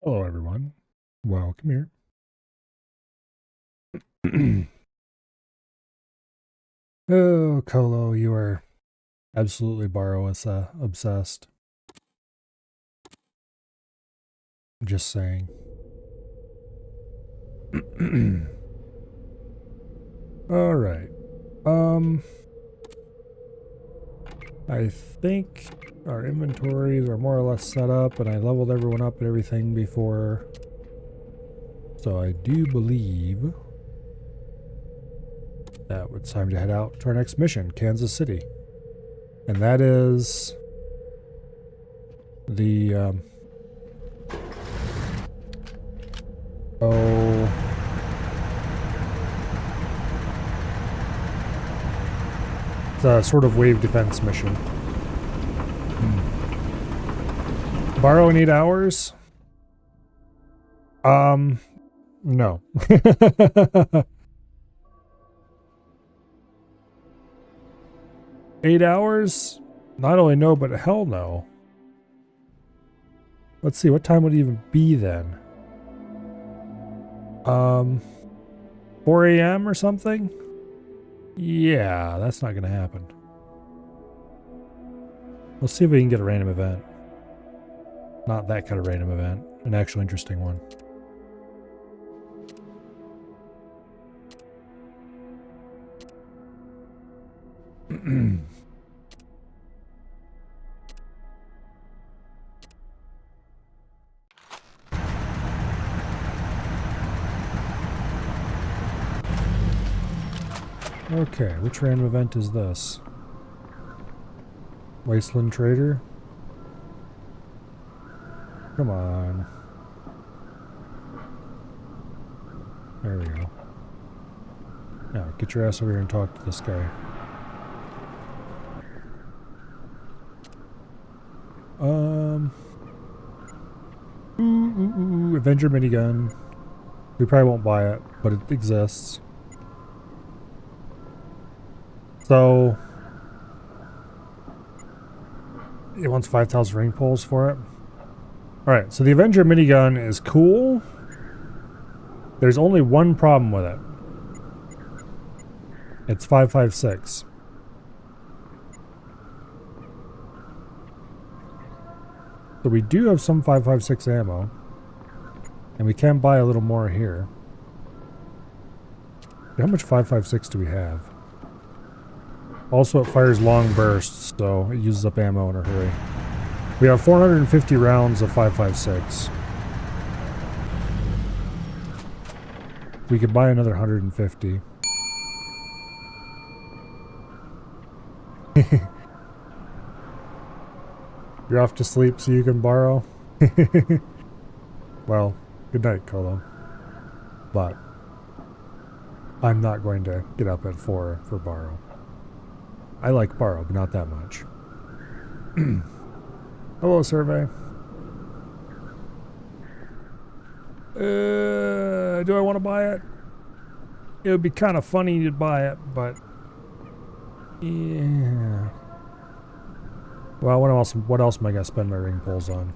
Hello, everyone. Welcome here. Oh, Colo, you are absolutely obsessed. Just saying. All right. I think our inventories are more or less set up, and I leveled everyone up and everything before. So I do believe that it's time to head out to our next mission, Kansas City. And that is the, it's a sort of wave defense mission. Borrow in 8 hours? No. 8 hours? Not only no, but hell no. Let's see, what time would it even be then? 4 a.m. or something? Yeah, that's not gonna happen. Let's see if we can get a random event. Not that kind of random event. An actual interesting one. Okay, which random event is this? Wasteland Trader? Come on. There we go. Now, get your ass over here and talk to this guy. Avenger minigun. We probably won't buy it, but it exists. So, it wants 5,000 ring pulls for it. Alright, so the Avenger minigun is cool. There's only one problem with it. It's 5.56. So we do have some 5.56 ammo. And we can buy a little more here. How much 5.56 do we have? Also, it fires long bursts, so it uses up ammo in a hurry. We have 450 rounds of 5.56. We could buy another 150. You're off to sleep so you can borrow? Well, good night, Colo. But I'm not going to get up at 4 for borrow. I like borrow, but not that much. Hello, survey. Do I want to buy it? It would be kind of funny to buy it, but yeah. Well, what else am I gonna spend my ring pulls on?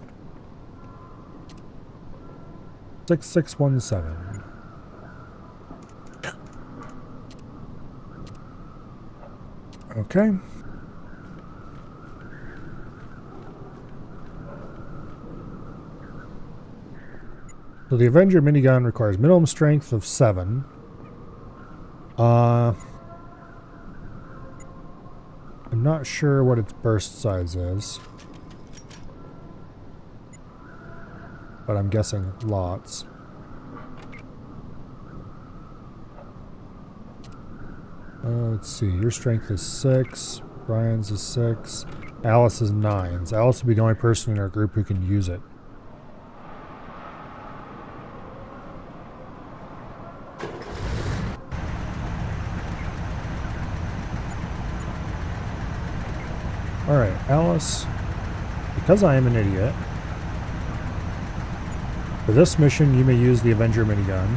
6617. Okay. So the Avenger minigun requires minimum strength of 7. I'm not sure what its burst size is. But I'm guessing lots. Let's see, your strength is 6, Brian's is 6, Alice is 9. So Alice will be the only person in our group who can use it. Alright, Alice, because I am an idiot, for this mission you may use the Avenger minigun,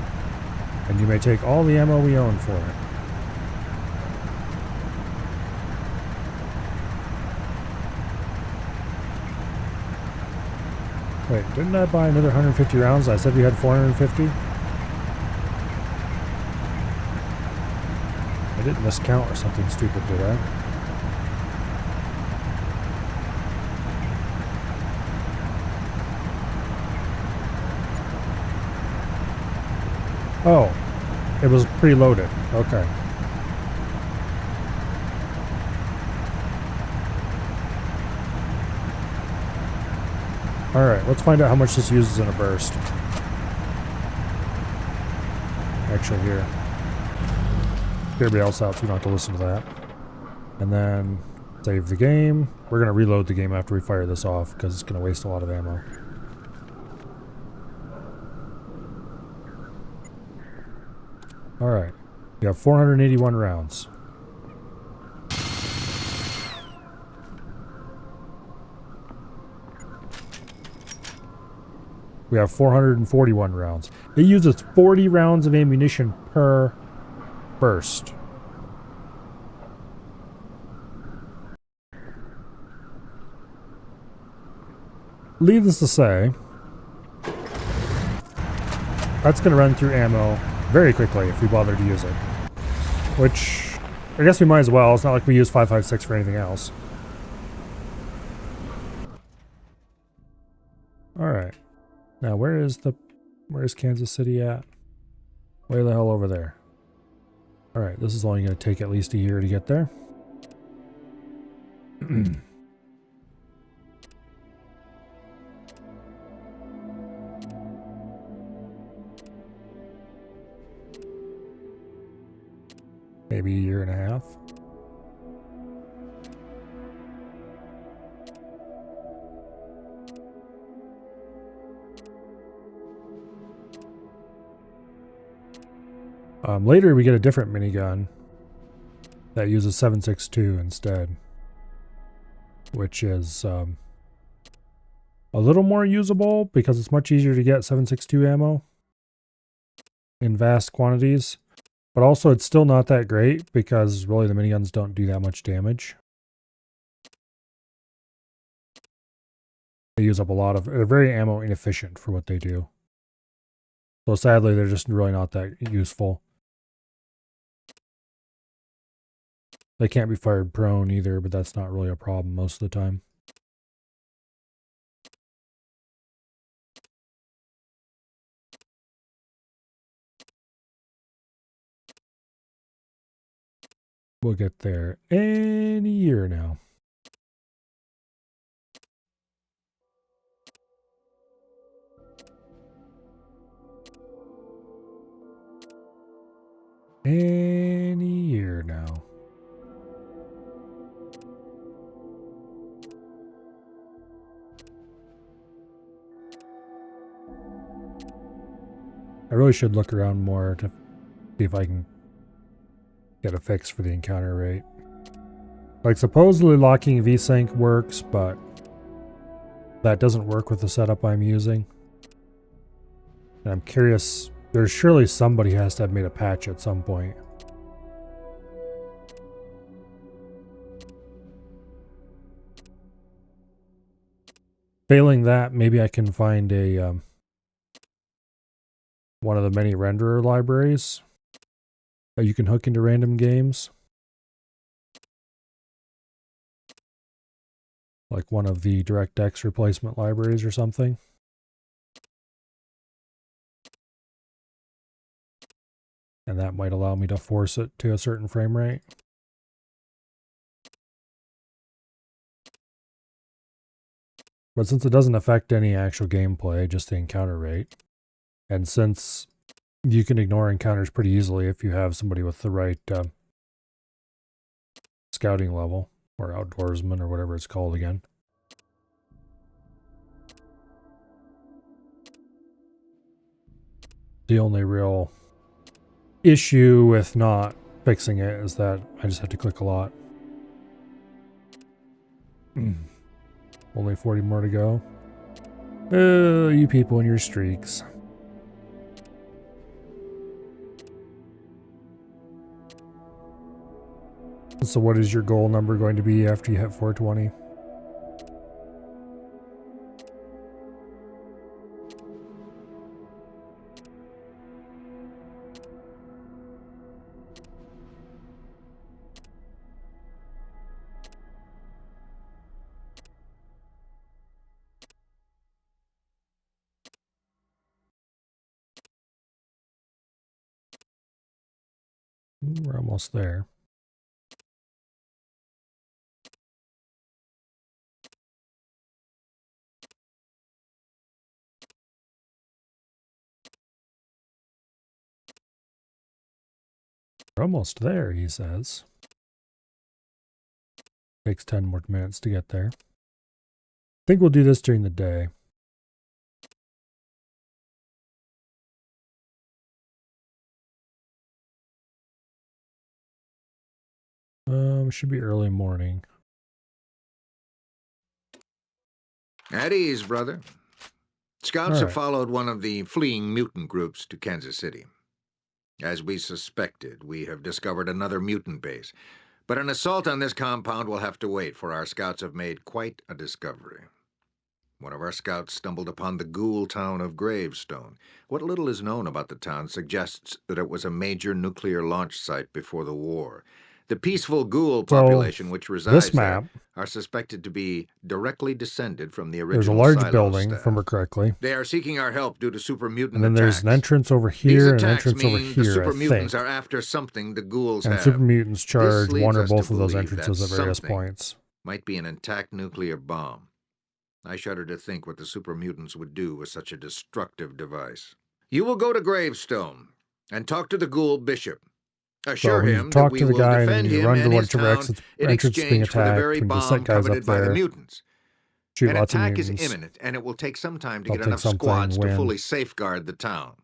and you may take all the ammo we own for it. Wait, didn't I buy another 150 rounds? I said we had 450? I didn't miscount or something stupid, did I? Oh, it was preloaded. Okay. Alright, let's find out how much this uses in a burst. Actually, here. Everybody else out so we don't have to listen to that. And then save the game. We're going to reload the game after we fire this off because it's going to waste a lot of ammo. Alright. We have 481 rounds. We have 441 rounds. It uses 40 rounds of ammunition per burst. Needless to say, that's going to run through ammo very quickly if we bother to use it. Which, I guess we might as well. It's not like we use 5.56 for anything else. Alright. Now, where's Kansas City at? Way the hell over there. Alright, this is only going to take at least a year to get there. Maybe a year and a half. Later we get a different minigun that uses 7.62 instead, which is a little more usable because it's much easier to get 7.62 ammo in vast quantities, but also it's still not that great because really the miniguns don't do that much damage. They use up a lot of, they're very ammo inefficient for what they do. So sadly they're just really not that useful. They can't be fired prone either, but that's not really a problem most of the time. We'll get there any year now. Any year now. I really should look around more to see if I can get a fix for the encounter rate. Like, supposedly locking VSync works, but that doesn't work with the setup I'm using. And I'm curious, there's surely somebody has to have made a patch at some point. Failing that, maybe I can find a one of the many renderer libraries that you can hook into random games. Like one of the DirectX replacement libraries or something. And that might allow me to force it to a certain frame rate. But since it doesn't affect any actual gameplay, just the encounter rate, and since you can ignore encounters pretty easily if you have somebody with the right scouting level, or outdoorsman, or whatever it's called again. The only real issue with not fixing it is that I just have to click a lot. Only 40 more to go. You people and your streaks. So what is your goal number going to be after you hit 420? We're almost there. We're almost there, he says. Takes 10 more minutes to get there. I think we'll do this during the day. Should be early morning. At ease, brother. Scouts All have right. followed one of the fleeing mutant groups to Kansas City. As we suspected, we have discovered another mutant base. But an assault on this compound will have to wait, for our scouts have made quite a discovery. One of our scouts stumbled upon the ghoul town of Gravestone. What little is known about the town suggests that it was a major nuclear launch site before the war. The peaceful ghoul population which resides there are suspected to be directly descended from the original there's a large Silo building, staff. if I remember correctly. They are seeking our help due to super mutant And then attacks. there's an entrance over here and an entrance over The here, super I mutants think. are after something the ghouls And have. super mutants charge This leads one or us to both of those believe entrances that at various something points. might be an intact nuclear bomb. I shudder to think what the super mutants would do with such a destructive device. You will go to Gravestone and talk to the ghoul bishop. Assure him that we will defend him and his town in exchange for the very bomb coveted by the mutants. An attack is imminent, and it will take some time to get enough squads to fully safeguard the town.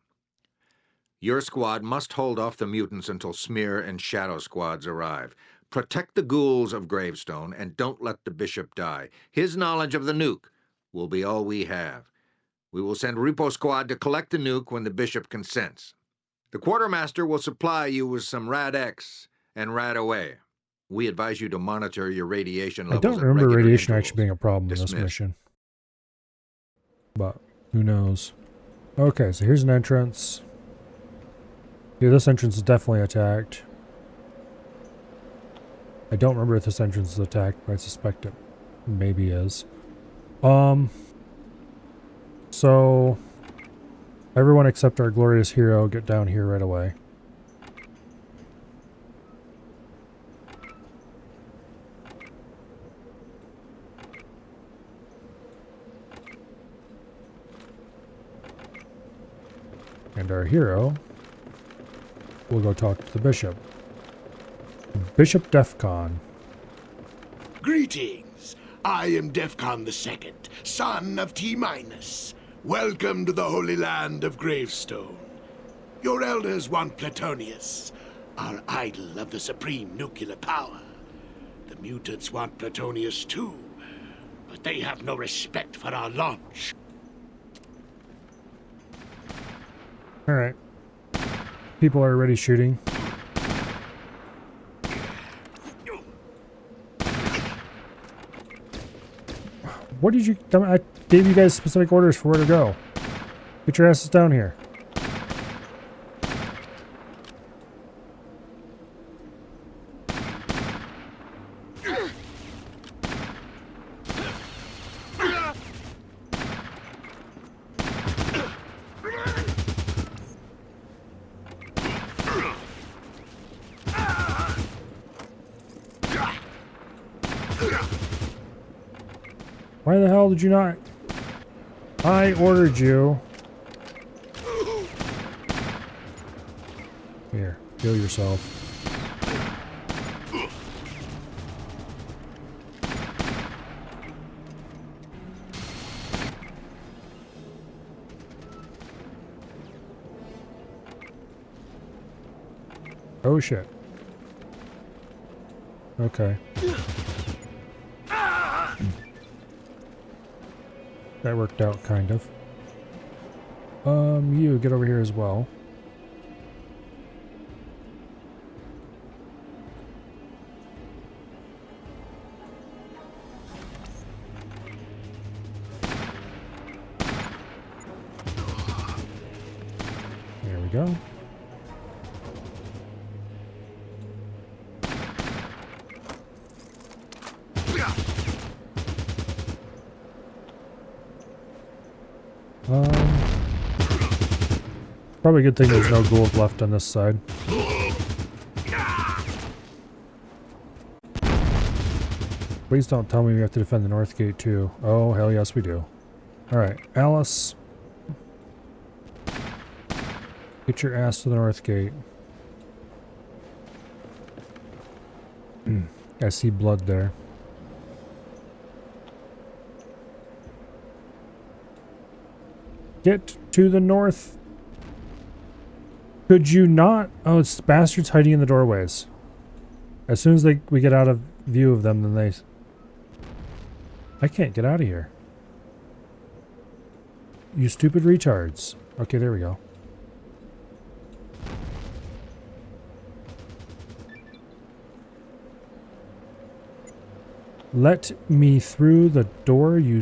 Your squad must hold off the mutants until Smear and Shadow squads arrive. Protect the ghouls of Gravestone, and don't let the bishop die. His knowledge of the nuke will be all we have. We will send Repo Squad to collect the nuke when the bishop consents. The quartermaster will supply you with some Rad-X and Rad-Away. We advise you to monitor your radiation levels. I don't remember radiation actually being a problem in this mission. But who knows? Okay, so here's an entrance. Yeah, this entrance is definitely attacked. I don't remember if this entrance is attacked, but I suspect it maybe is. So everyone except our glorious hero get down here right away. And our hero will go talk to the bishop. Bishop Defcon. Greetings. I am Defcon II, son of T-. Welcome to the Holy Land of Gravestone. Your elders want Plutonius, our idol of the supreme nuclear power. The mutants want Plutonius too, but they have no respect for our launch. Alright. People are already shooting. What did you tell me? I gave you guys specific orders for where to go. Get your asses down here. Why the hell did you not? I ordered you. Here, kill yourself. Oh shit. Okay. That worked out, kind of. You get over here as well. There we go. Probably a good thing there's no ghouls left on this side. Please don't tell me we have to defend the north gate too. Oh, hell yes we do. Alright, Alice. Get your ass to the north gate. I see blood there. Get to the north. Could you not? Oh, it's bastards hiding in the doorways. As soon as we get out of view of them, then they... I can't get out of here. You stupid retards. Okay, there we go. Let me through the door, you...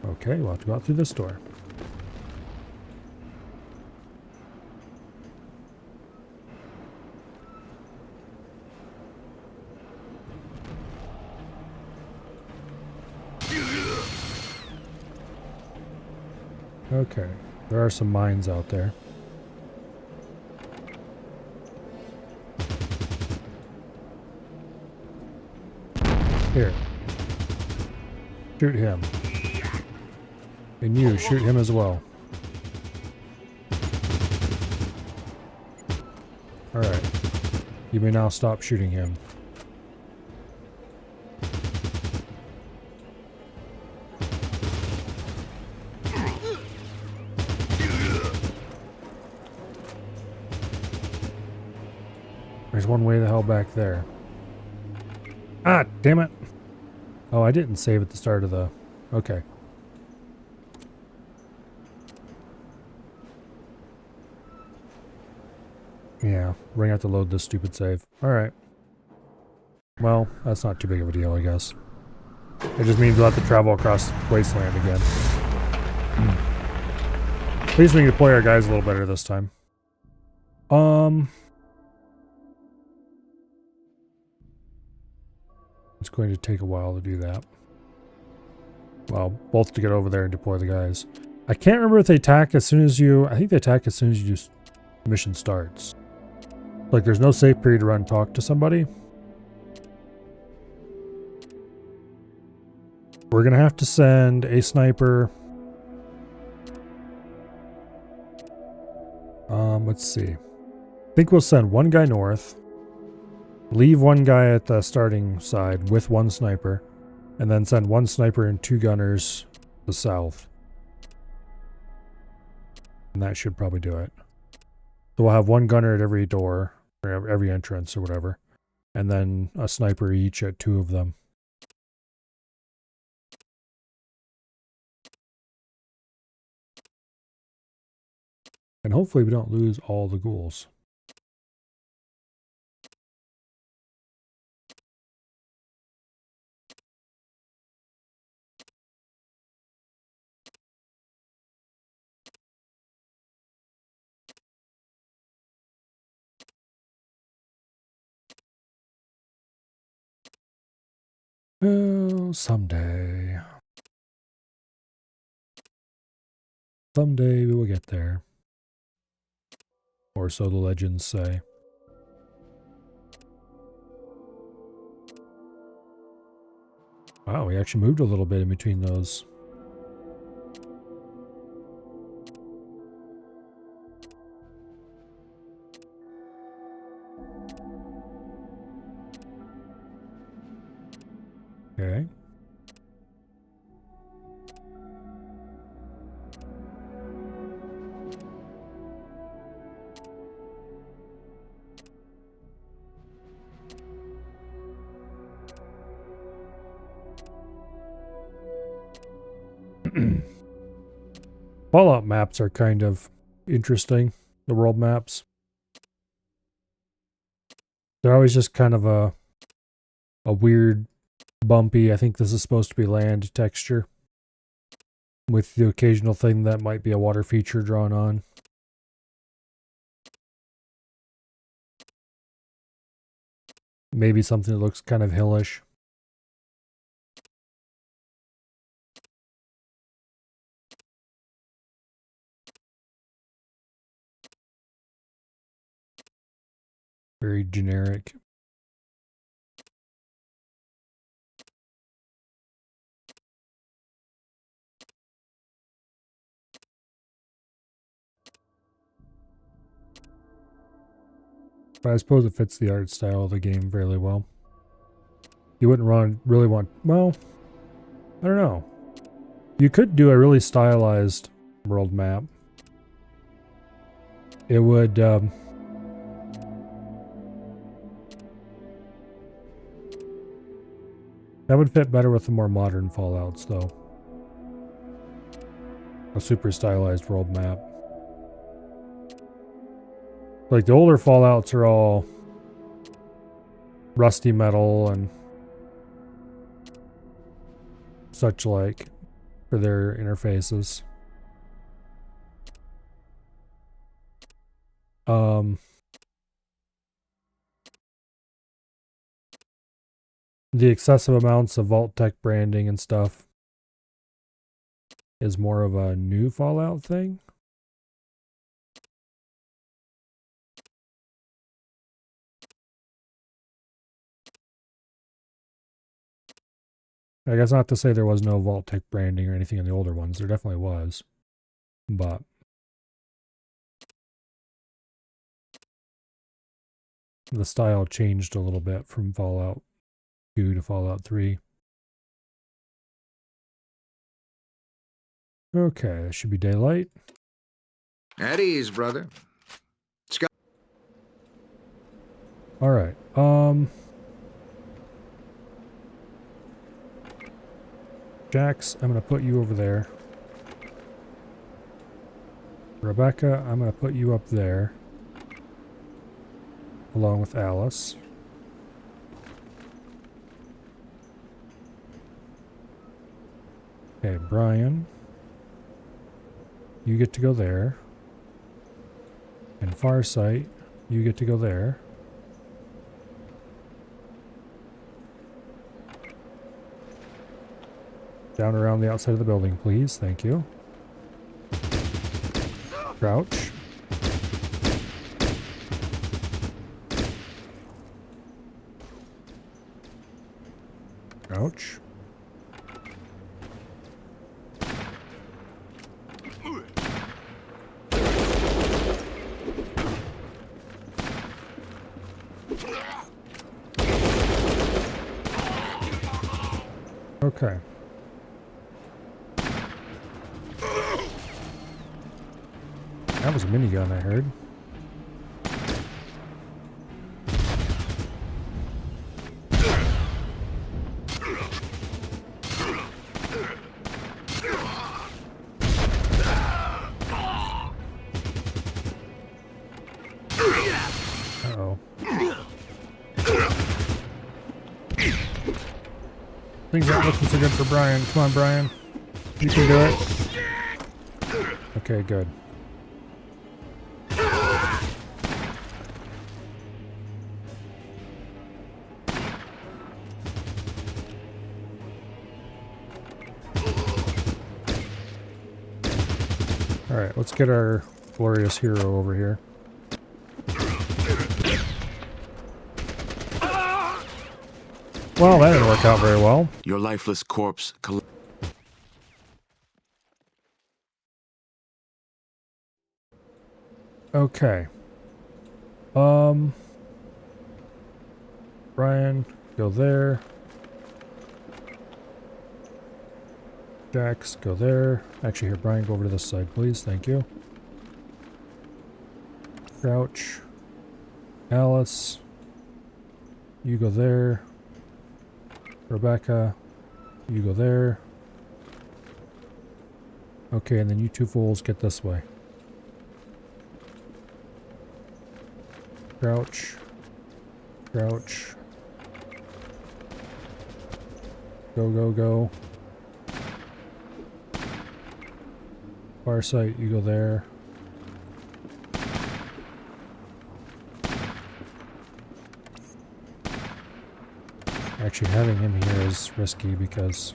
Okay, we'll have to go out through this door. Okay, there are some mines out there. Here. Shoot him. And you, shoot him as well. Alright. You may now stop shooting him. There's one way the hell back there. Ah, damn it. Oh, I didn't save at the start of the... Okay. Yeah, we're gonna have to load this stupid save. Alright. Well, that's not too big of a deal, I guess. It just means we'll have to travel across Wasteland again. At least we can deploy our guys a little better this time. It's going to take a while to do that. Well, both to get over there and deploy the guys. I can't remember if they attack as soon as you... I think they attack as soon as you mission starts. Like, there's no safe period to run and talk to somebody. We're going to have to send a sniper. Let's see. I think we'll send one guy north. Leave one guy at the starting side with one sniper. And then send one sniper and two gunners to the south. And that should probably do it. So we'll have one gunner at every door, or every entrance or whatever. And then a sniper each at two of them. And hopefully we don't lose all the ghouls. Oh, someday. Someday we will get there. Or so the legends say. Wow, we actually moved a little bit in between those. Okay. Fallout maps are kind of interesting. The world maps. They're always just kind of a weird, bumpy, I think this is supposed to be land texture. With the occasional thing that might be a water feature drawn on. Maybe something that looks kind of hillish. Very generic. But I suppose it fits the art style of the game fairly well. You wouldn't really want, well, I don't know. You could do a really stylized world map. It would, that would fit better with the more modern Fallouts, though. A super stylized world map. Like, the older Fallouts are all rusty metal and such like for their interfaces. The excessive amounts of Vault-Tec branding and stuff is more of a new Fallout thing. I guess not to say there was no Vault-Tec branding or anything in the older ones. There definitely was. But the style changed a little bit from Fallout 2 to Fallout 3. Okay, that should be daylight. At ease, brother. Alright, Jax, I'm gonna put you over there. Rebecca, I'm gonna put you up there. Along with Alice. Okay, Brian. You get to go there. And Farsight, you get to go there. Down around the outside of the building, please. Thank you. Crouch. Crouch. Okay. That was a minigun, I heard. Uh-oh. Things aren't looking so good for Brian. Come on, Brian. You can do it. Okay, good. Alright, let's get our glorious hero over here. Well, that didn't work out very well. Your lifeless corpse. Okay. Brian, go there. Jax, go there. Actually, here, Brian, go over to this side, please. Thank you. Crouch. Alice. You go there. Rebecca. You go there. Okay, and then you two fools get this way. Crouch. Crouch. Go, go, go. Farsight, you go there. Actually, having him here is risky because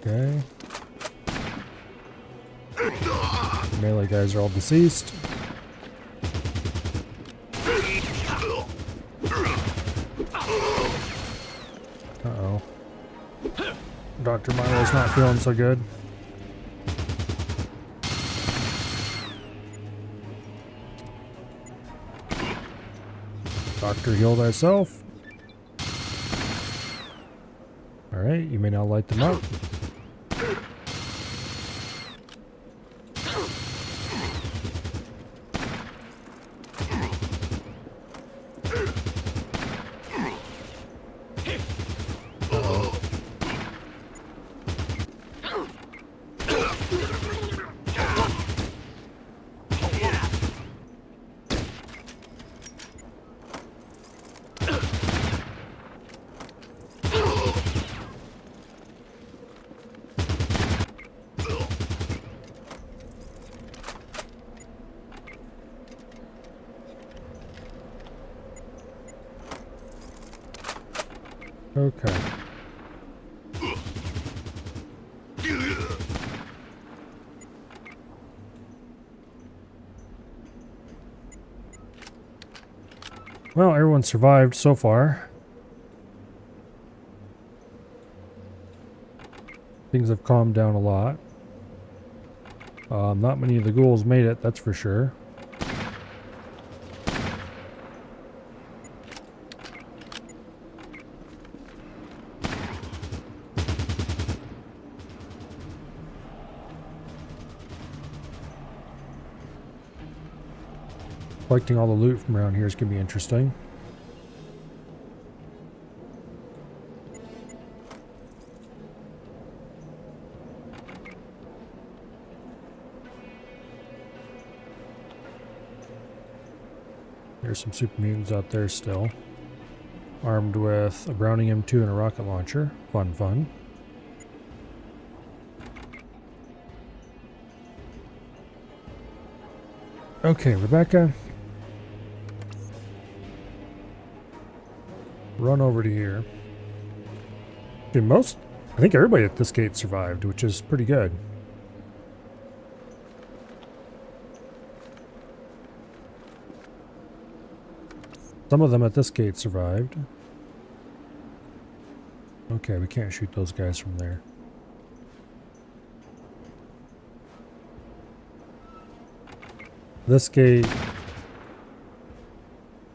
Okay. Melee guys are all deceased. Uh-oh. Dr. Milo's not feeling so good. Doctor, heal thyself. Alright, you may now light them up. Okay. Well, everyone survived so far. Things have calmed down a lot. Not many of the ghouls made it, that's for sure. Collecting all the loot from around here is going to be interesting. There's some super mutants out there still. Armed with a Browning M2 and a rocket launcher. Fun, fun. Okay, Rebecca. Run over to here. Dude, I think everybody at this gate survived, which is pretty good. Some of them at this gate survived. Okay, we can't shoot those guys from there. This gate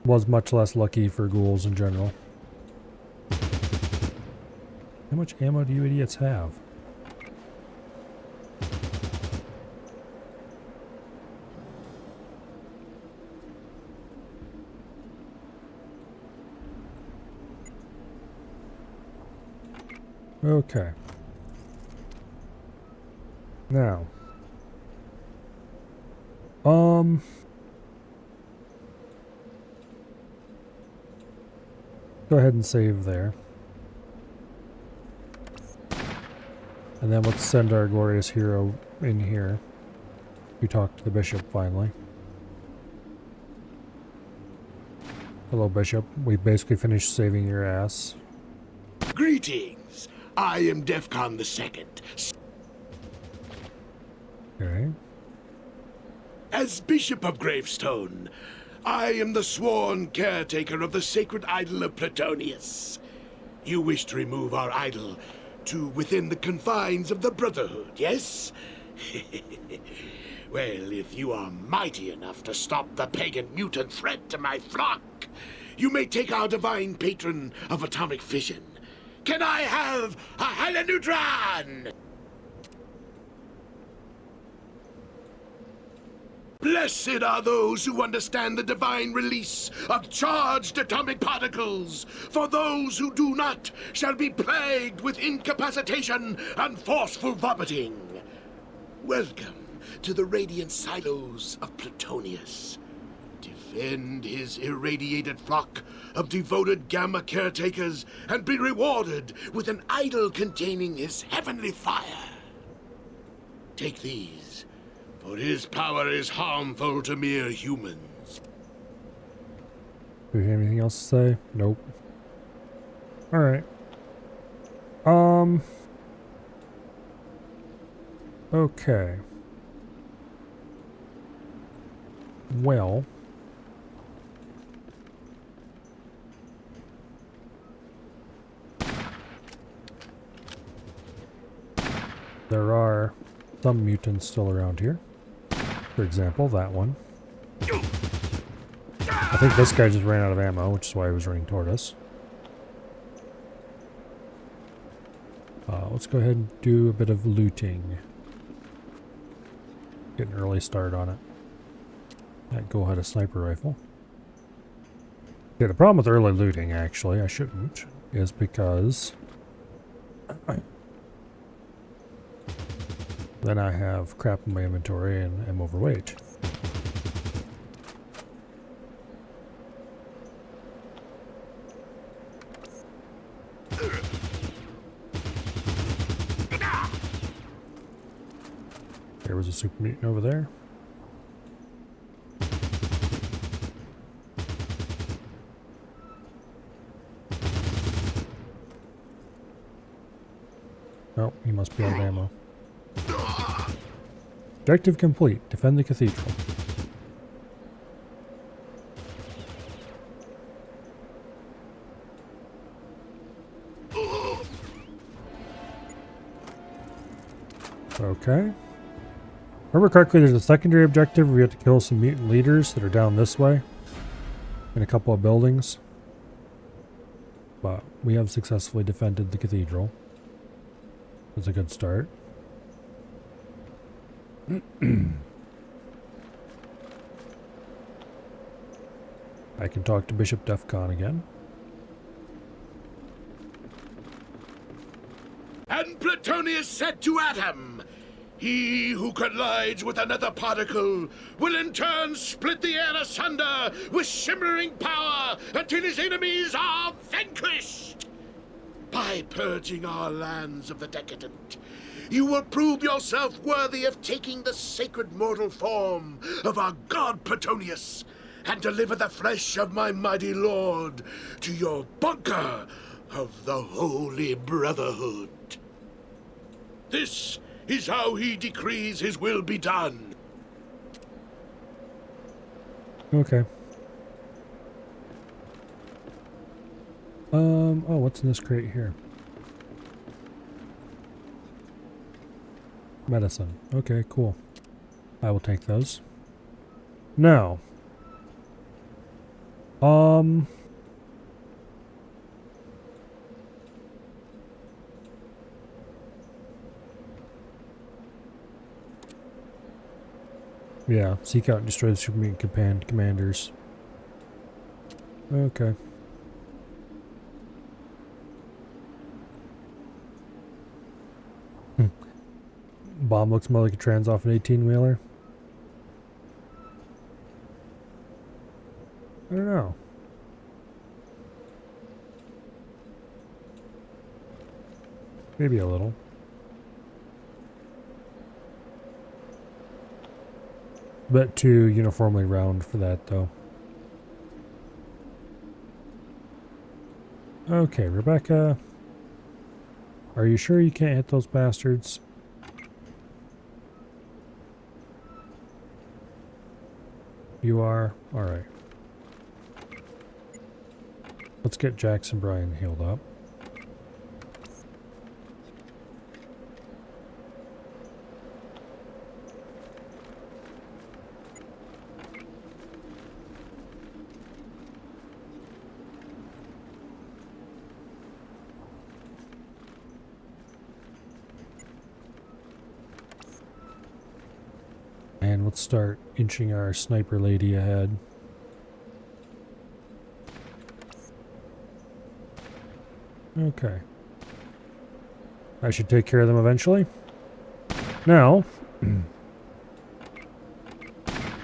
was much less lucky for ghouls in general. How much ammo do you idiots have? Okay. Now. Go ahead and save there. And then let's send our glorious hero in here. We talked to the bishop finally. Hello, Bishop. We basically finished saving your ass. Greetings. I am Defcon the Second. Okay. As Bishop of Gravestone, I am the sworn caretaker of the sacred idol of Plutonius. You wish to remove our idol to within the confines of the Brotherhood, yes? Well, if you are mighty enough to stop the pagan mutant threat to my flock, you may take our divine patron of atomic fission. Can I have a Helineutron? Blessed are those who understand the divine release of charged atomic particles, for those who do not shall be plagued with incapacitation and forceful vomiting. Welcome to the radiant silos of Plutonius. Defend his irradiated flock of devoted Gamma caretakers and be rewarded with an idol containing his heavenly fire. Take these, for his power is harmful to mere humans. Do we have anything else to say? Nope. Alright. Okay. Well. There are some mutants still around here. For example, that one. I think this guy just ran out of ammo, which is why he was running toward us. Let's go ahead and do a bit of looting. Get an early start on it. That go ahead a sniper rifle. Yeah, the problem with early looting, actually, I shouldn't, is because then I have crap in my inventory and am overweight. There was a super mutant over there. Oh, he must be out of ammo. Objective complete. Defend the cathedral. Okay. Remember correctly, there's a secondary objective where we have to kill some mutant leaders that are down this way. In a couple of buildings. But we have successfully defended the cathedral. That's a good start. I can talk to Bishop Defcon again. And Plutonius said to Atom, "He who collides with another particle will in turn split the air asunder with shimmering power until his enemies are vanquished. By purging our lands of the decadent, you will prove yourself worthy of taking the sacred mortal form of our god Plutonius and deliver the flesh of my mighty lord to your bunker of the Holy Brotherhood. This is how he decrees his will be done." Okay. Oh, what's in this crate here? Medicine. Okay, cool. I will take those. Now. Yeah, seek out and destroy the super mutant commanders. Okay. Bomb looks more like a trans off an 18-wheeler. I don't know. Maybe a little. But too uniformly round for that, though. Okay, Rebecca. Are you sure you can't hit those bastards? You are? Alright. Let's get Jackson Bryan healed up. And let's start inching our sniper lady ahead. Okay. I should take care of them eventually. Now,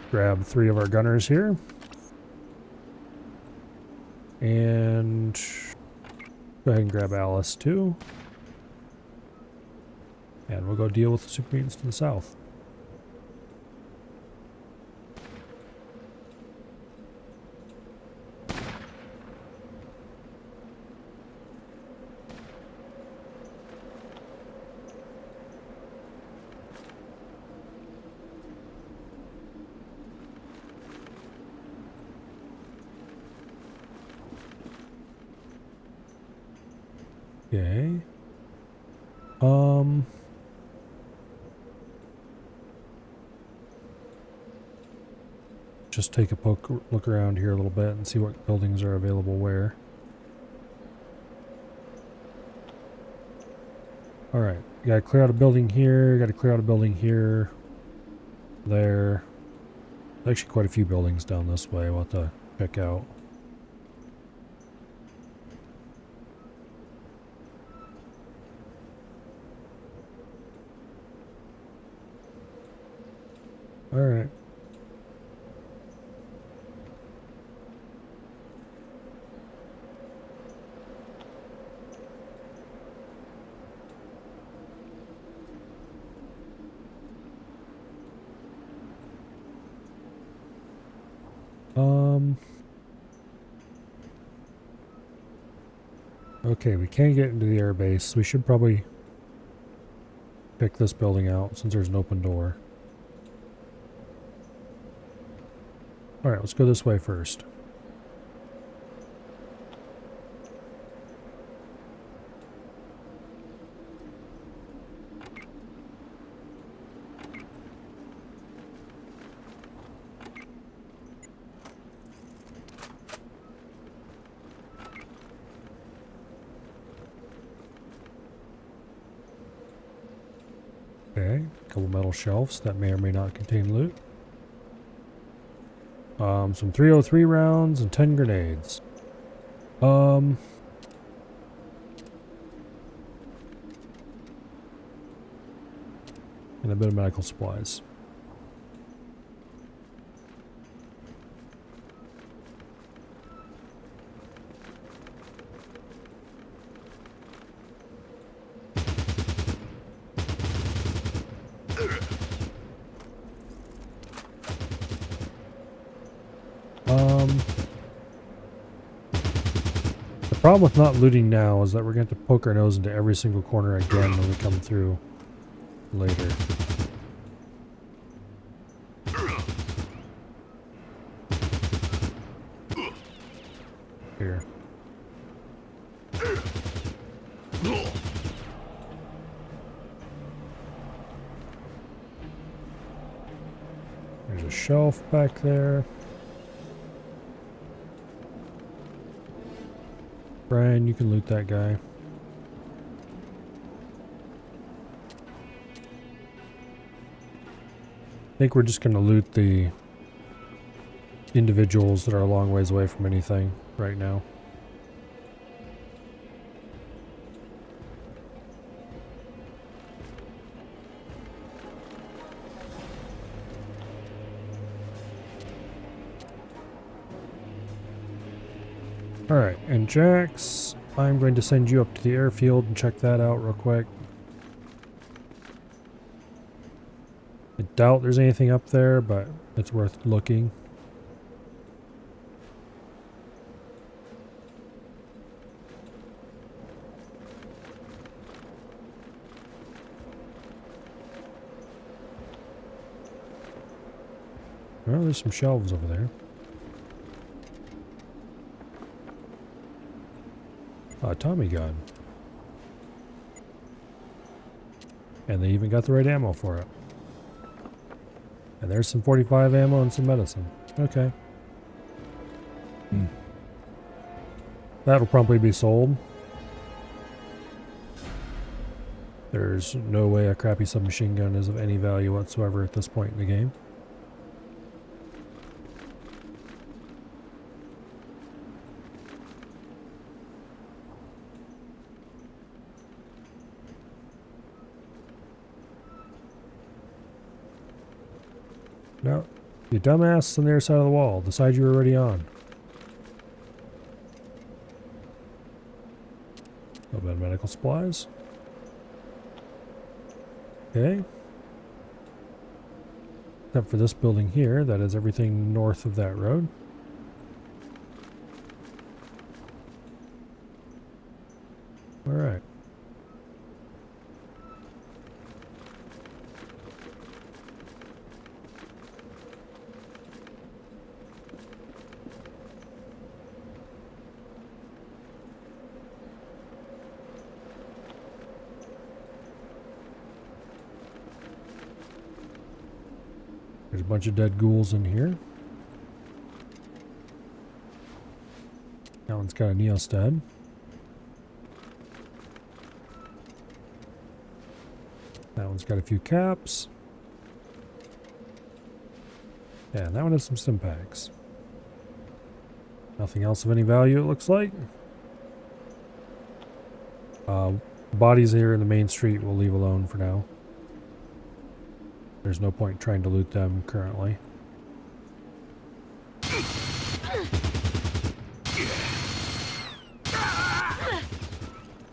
grab 3 of our gunners here. And go ahead and grab Alice too. And we'll go deal with the super mutants to the south. Okay. Just take a look around here a little bit and see what buildings are available where. Alright, you gotta clear out a building here, gotta clear out a building here, there. There's actually quite a few buildings down this way we'll have to check out. Alright. Okay, we can't get into the airbase. We should probably pick this building out since there's an open door. Alright, let's go this way first. Okay, a couple metal shelves that may or may not contain loot. Some 303 rounds and 10 grenades. And a bit of medical supplies. The problem with not looting now is that we're going to have to poke our nose into every single corner again when we come through later. Here. There's a shelf back there. Brian, you can loot that guy. I think we're just going to loot the individuals that are a long ways away from anything right now. Alright, and Jax, I'm going to send you up to the airfield and check that out real quick. I doubt there's anything up there, but it's worth looking. Well, there's some shelves over there. A Tommy gun. And they even got the right ammo for it. And there's some 45 ammo and some medicine. Okay. That'll probably be sold. There's no way a crappy submachine gun is of any value whatsoever at this point in the game. No, you dumbass on the other side of the wall, the side you were already on. A little bit of medical supplies. Okay. Except for this building here, that is everything north of that road. Alright. There's a bunch of dead ghouls in here. That one's got a neosted. That one's got a few caps. Yeah, and that one has some stim packs. Nothing else of any value, it looks like. Bodies here in the main street we'll leave alone for now. There's no point trying to loot them currently.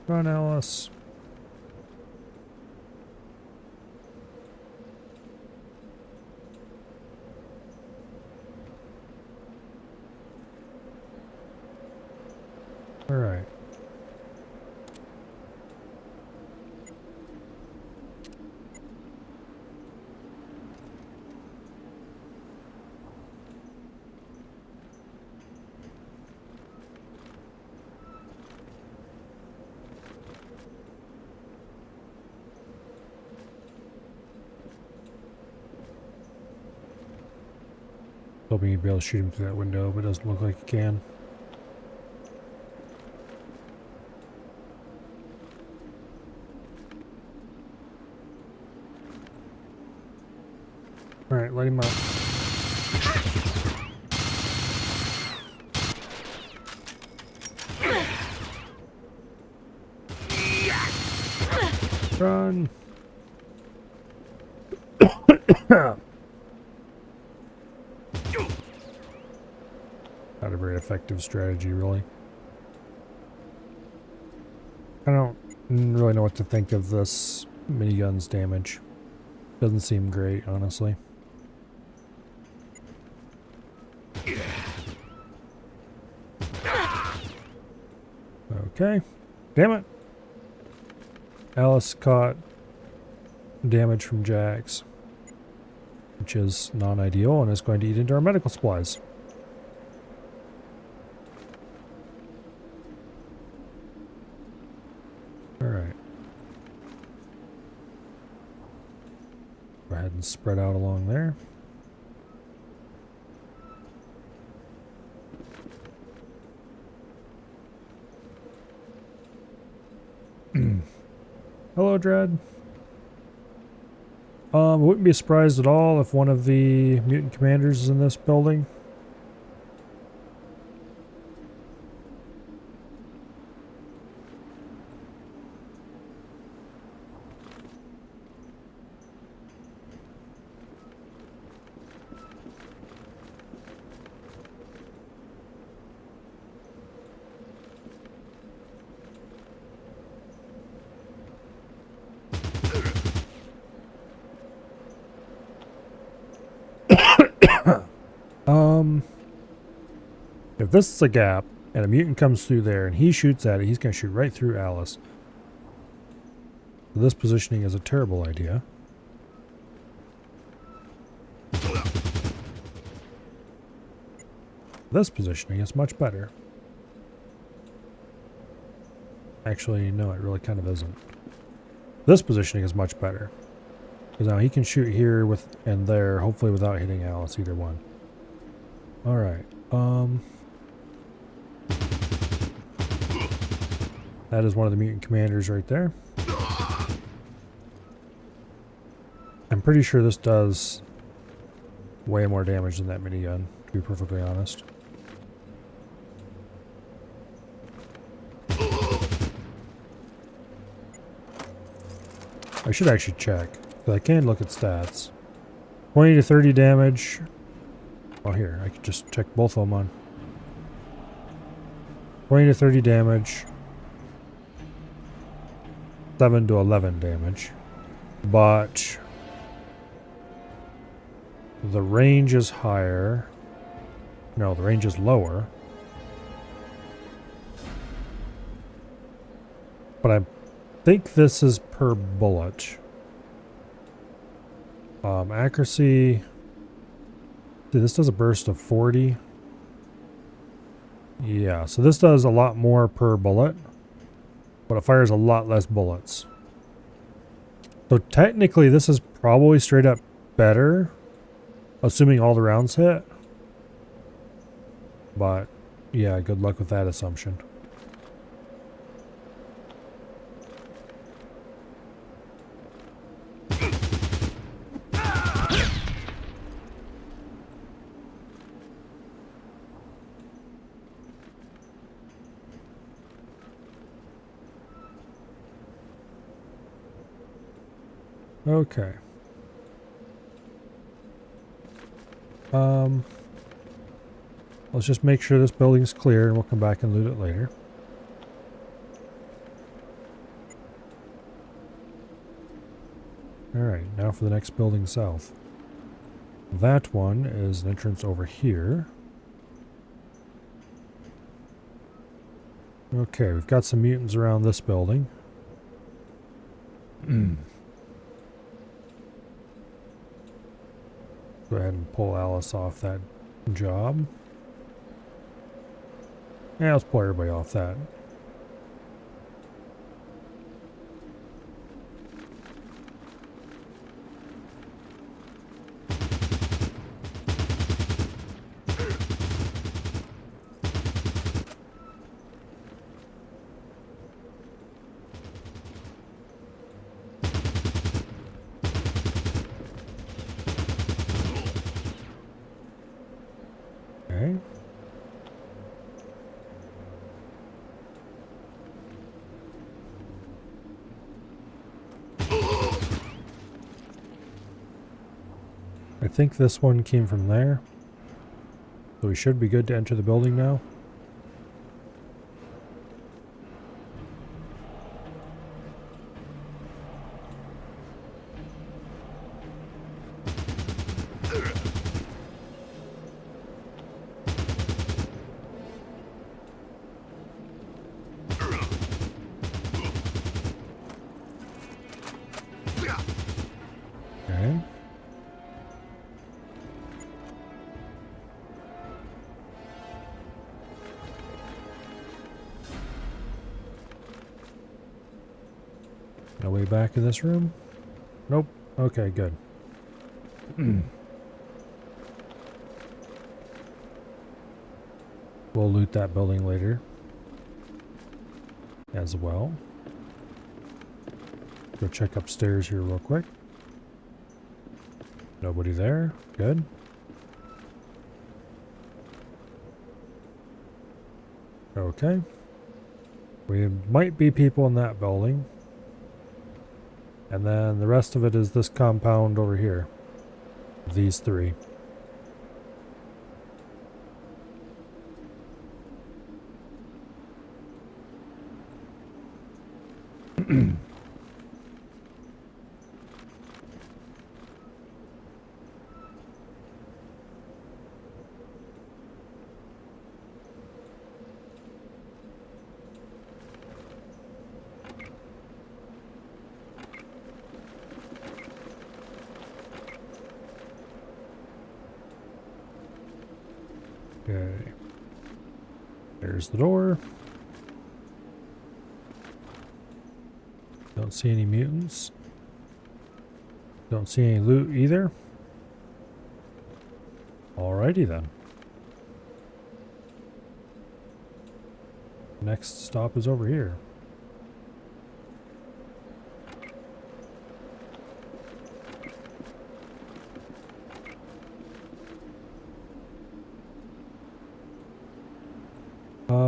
Run, Alice. All right. Hoping you'd be able to shoot him through that window, but it doesn't look like you can. Alright, let him out. Run! Not a very effective strategy, really. I don't really know what to think of this minigun's damage. Doesn't seem great, honestly. Okay. Damn it! Alice caught damage from Jax, which is non-ideal and is going to eat into our medical supplies. Alright. Go ahead and spread out along there. Hello, Dread. Wouldn't be surprised at all if one of the mutant commanders is in this building. If this is a gap and a mutant comes through there and he shoots at it, he's going to shoot right through Alice. So this positioning is a terrible idea. This positioning is much better. Actually, no, it really kind of isn't. This positioning is much better. Because now he can shoot here with and there, hopefully without hitting Alice, either one. Alright, that is one of the mutant commanders right there. I'm pretty sure this does way more damage than that minigun, to be perfectly honest. I should actually check, because I can look at stats. 20 to 30 damage. Oh, here, I could just check both of them on. 20 to 30 damage. 7 to 11 damage. But the range is higher. No, the range is lower. But I think this is per bullet. Accuracy. See, this does a burst of 40. Yeah, so this does a lot more per bullet, but it fires a lot less bullets. So technically this is probably straight up better, Assuming all the rounds hit. But, yeah, good luck with that assumption. Okay. Let's just make sure this building's clear and we'll come back and loot it later. Alright, now for the next building south. That one is an entrance over here. Okay, we've got some mutants around this building. Go ahead and pull Alice off that job. Yeah, let's pull everybody off that. Okay. I think this one came from there. So we should be good to enter the building now. Okay. No way back in this room? Nope. Okay, good. We'll loot that building later as well. Go check upstairs here real quick. Nobody there. Good. Okay. We might be people in that building. And then the rest of it is this compound over here. These three. Okay. There's the door. Don't see any mutants. Don't see any loot either. Alrighty then. Next stop is over here.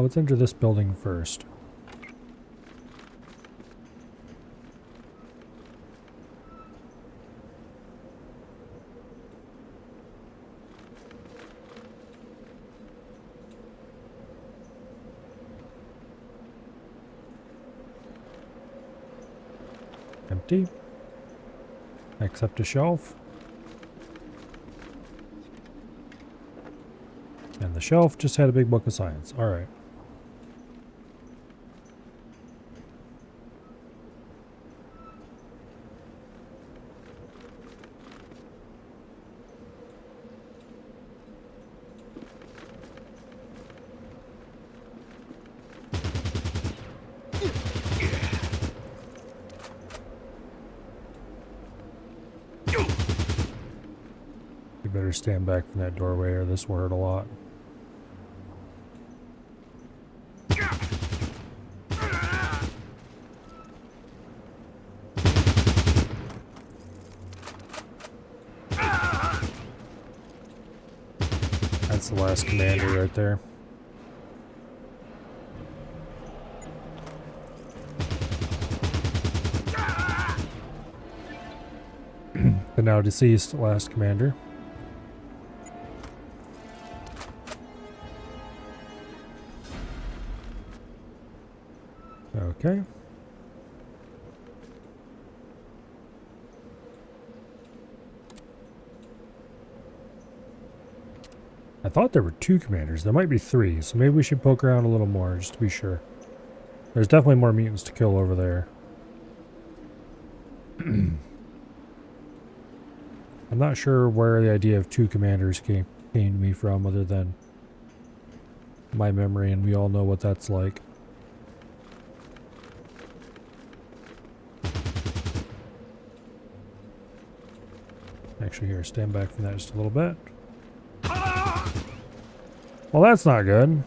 Let's enter this building first. Empty. Except a shelf. And the shelf just had a big book of science. Alright. better stand back from that doorway or this will hurt a lot. That's the last commander right there. The now deceased last commander. Okay. I thought there were 2 commanders. There might be 3, so maybe we should poke around a little more just to be sure. There's definitely more mutants to kill over there. I'm not sure where the idea of 2 commanders came to me from other than my memory, and we all know what that's like. Actually, here, stand back from that just a little bit. Well, that's not good.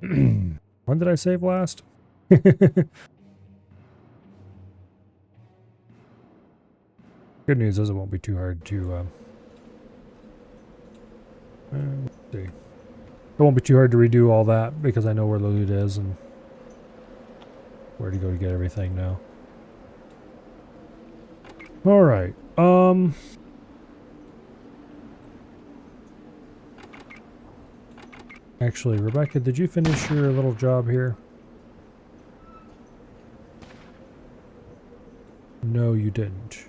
When did I save last? Good news is it won't be too hard to, let's see. It won't be too hard to redo all that because I know where the loot is and where to go to get everything now. Alright, actually, Rebecca, did you finish your little job here? No, you didn't.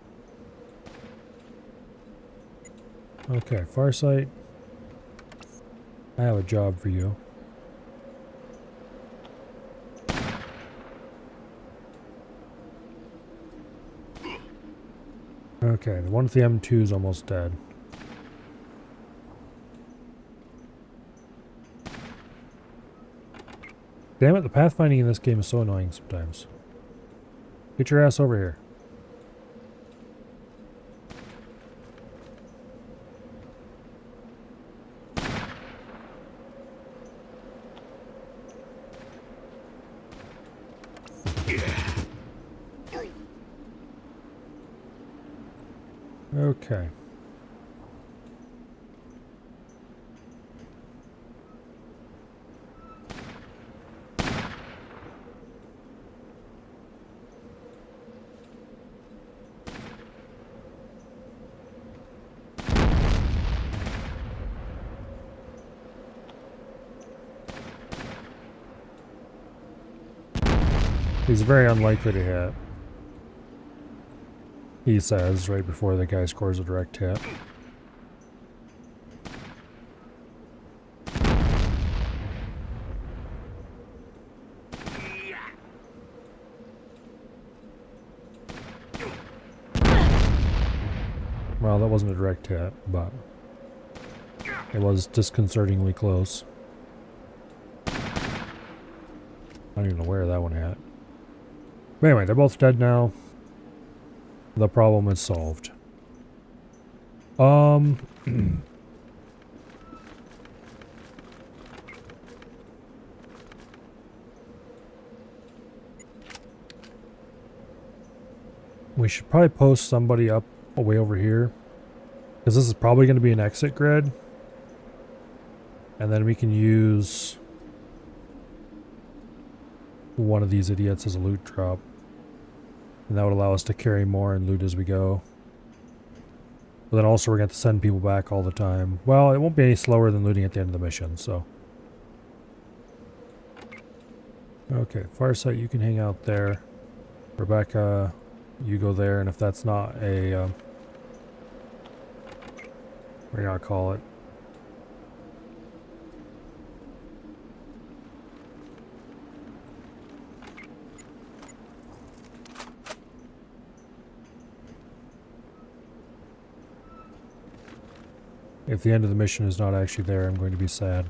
Okay, Farsight. I have a job for you. Okay, the one with the M2 is almost dead. Damn it, the pathfinding in this game is so annoying sometimes. Get your ass over here. Okay. He's very unlikely to hit. He says right before the guy scores a direct hit. Well, that wasn't a direct hit, but it was disconcertingly close. I don't even know where that one hit. But anyway, they're both dead now. The problem is solved. We should probably post somebody up way over here, because this is probably going to be an exit grid, and then we can use one of these idiots as a loot drop, and that would allow us to carry more and loot as we go. But then also we're going to have to send people back all the time. Well, it won't be any slower than looting at the end of the mission, so. Okay, Farsight, you can hang out there. Rebecca, you go there, and if that's not a, what do you want to call it? If the end of the mission is not actually there, I'm going to be sad.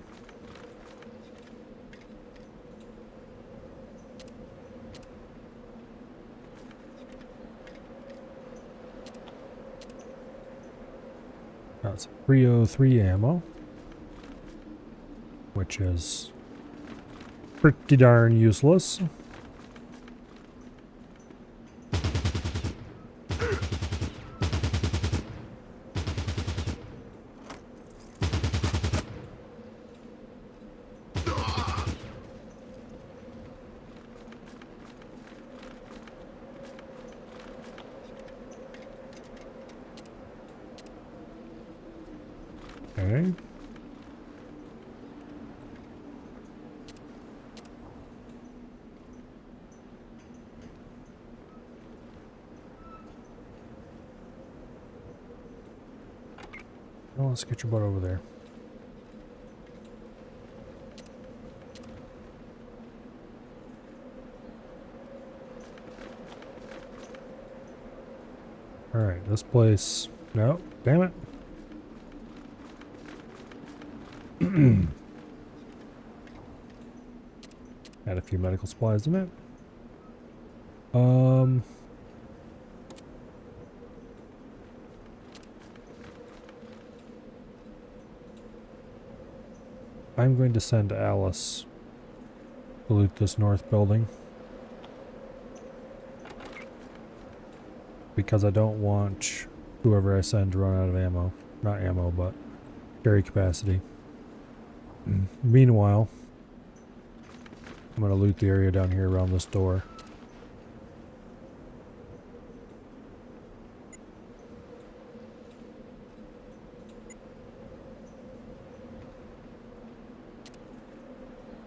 That's 303 ammo, which is pretty darn useless. Okay. Well, let's get your butt over there. Alright, this place... No, damn it. Had a few medical supplies in it. I'm going to send Alice to loot this north building. Because I don't want whoever I send to run out of ammo. Not ammo, but carry capacity. Meanwhile, I'm going to loot the area down here around this door.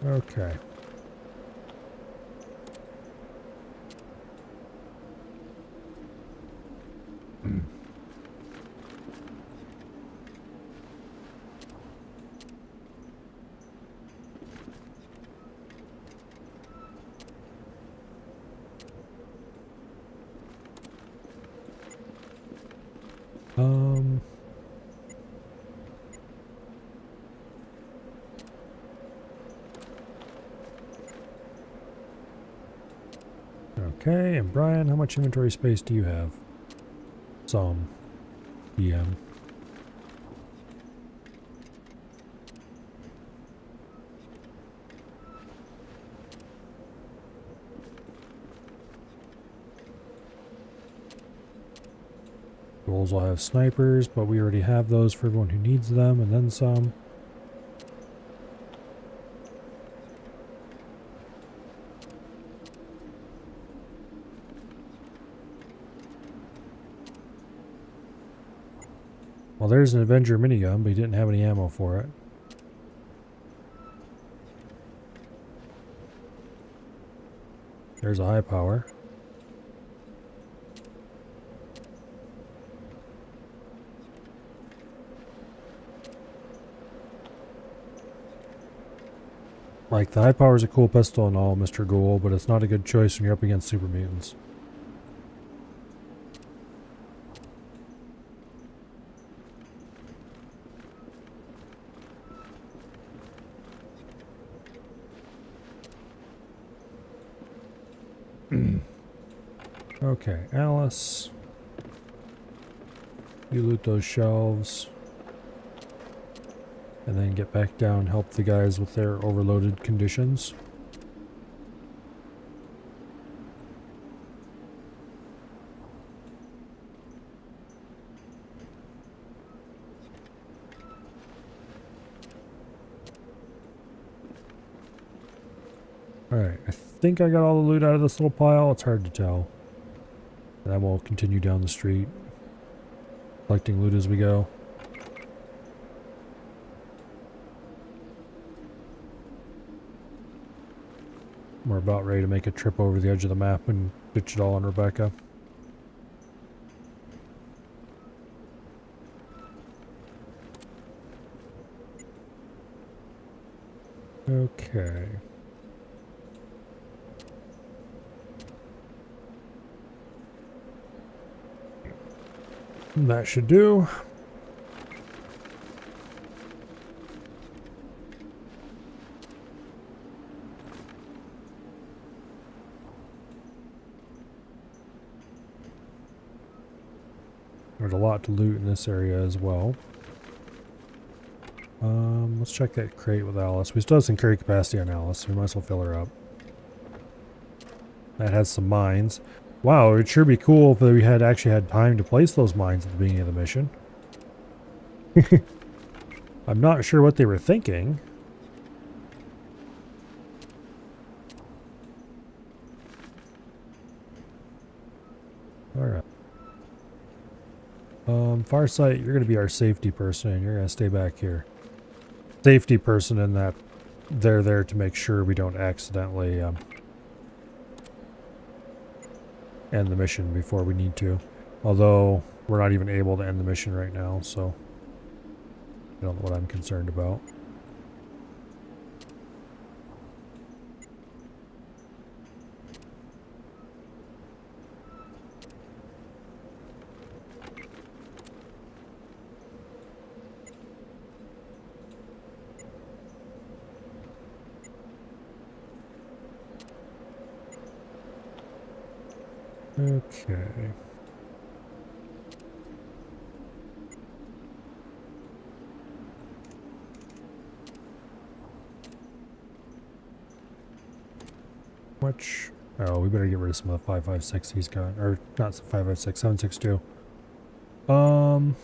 Okay. Okay, and Brian, how much inventory space do you have? Some. PM. Ghouls will have snipers, but we already have those for everyone who needs them, and then some. Well, there's an Avenger minigun, but he didn't have any ammo for it. There's a high power. Like, the high power is a cool pistol and all, Mr. Ghoul, but it's not a good choice when you're up against super mutants. Okay, Alice. You loot those shelves. And then get back down and help the guys with their overloaded conditions. Alright, I think I got all the loot out of this little pile. It's hard to tell. And then we'll continue down the street, collecting loot as we go. We're about ready to make a trip over the edge of the map and ditch it all on Rebecca. Okay. That should do. There's a lot to loot in this area as well. let's check that crate with Alice. We still have some carry capacity on Alice, so we might as well fill her up. That has some mines. Wow, it'd sure be cool if we had actually had time to place those mines at the beginning of the mission. I'm not sure what they were thinking. Alright. Farsight, you're going to be our safety person, and you're going to stay back here. Safety person in that they're there to make sure we don't accidentally end the mission before we need to. Although, we're not even able to end the mission right now, so I don't know what I'm concerned about. Okay. Which, oh, we better get rid of some of the 5.56 he's got, or not 5.56, 7.62.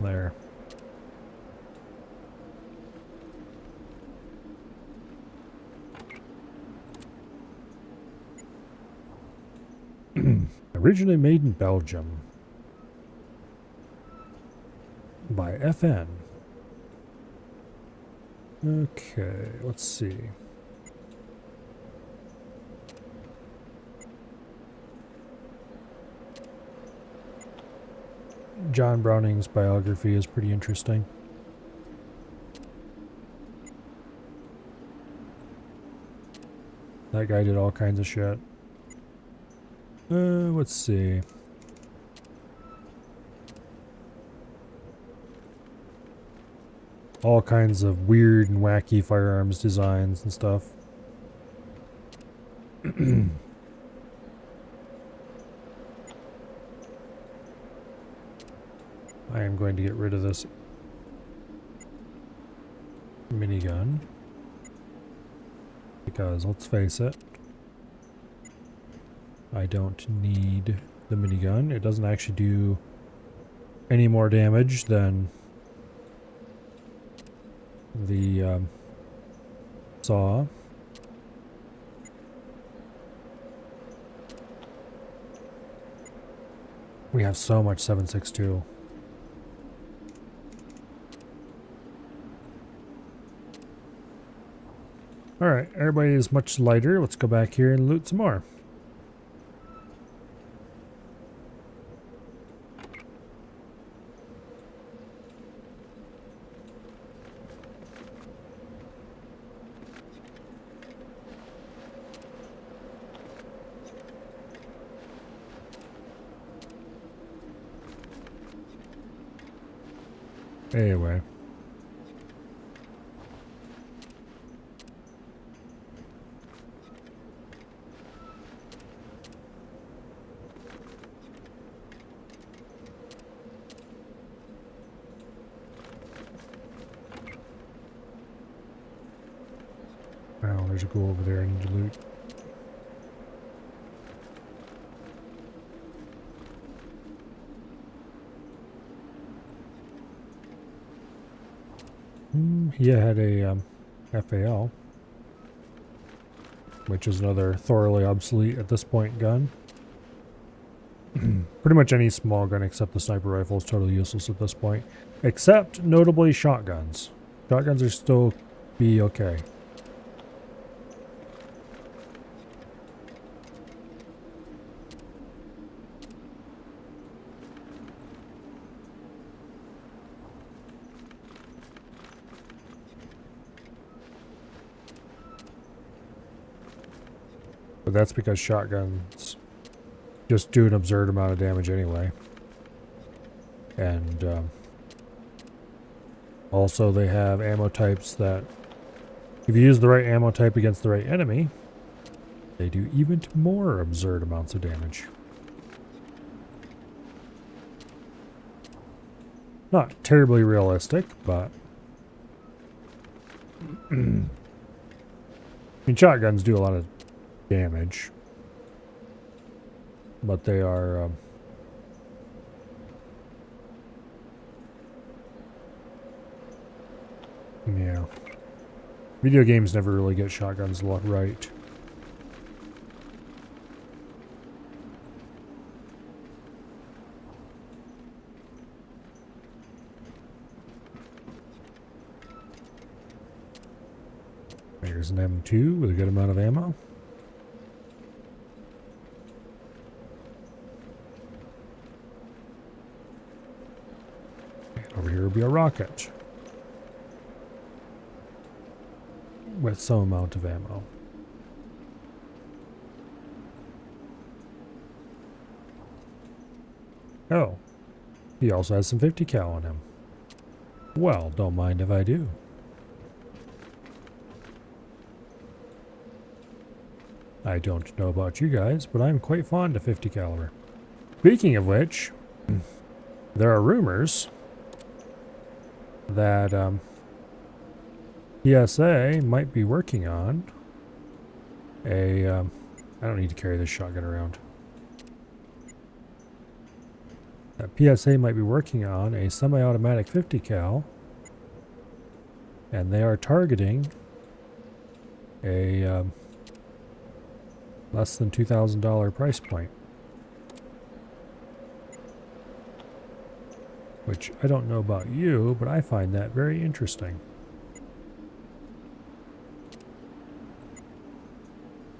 There. Originally made in Belgium by FN. Okay, let's see. John Browning's biography is pretty interesting. That guy did all kinds of shit. Let's see. All kinds of weird and wacky firearms designs and stuff. I am going to get rid of this minigun. Because, let's face it, I don't need the minigun. It doesn't actually do any more damage than the saw. We have so much 7.62. Alright, everybody is much lighter. Let's go back here and loot some more. Anyway. Wow, there's a ghoul over there I need to loot. He had a FAL, which is another thoroughly obsolete at this point gun. Pretty much any small gun except the sniper rifle is totally useless at this point. Except, notably, shotguns. Shotguns are still be okay. But that's because shotguns just do an absurd amount of damage anyway. And also they have ammo types that, if you use the right ammo type against the right enemy, They do even more absurd amounts of damage. Not terribly realistic, but I mean, shotguns do a lot of damage, but they are yeah. Video games never really get shotguns a lot right. There's an M2 with a good amount of ammo. And over here will be a rocket with some amount of ammo. Oh, he also has some 50 cal on him. Well, don't mind if I do. I don't know about you guys, but I'm quite fond of 50 caliber. Speaking of which, there are rumors that PSA might be working on a I don't need to carry this shotgun around. That PSA might be working on a semi-automatic 50 cal, and they are targeting a less than $2,000 price point, which I don't know about you, but I find that very interesting.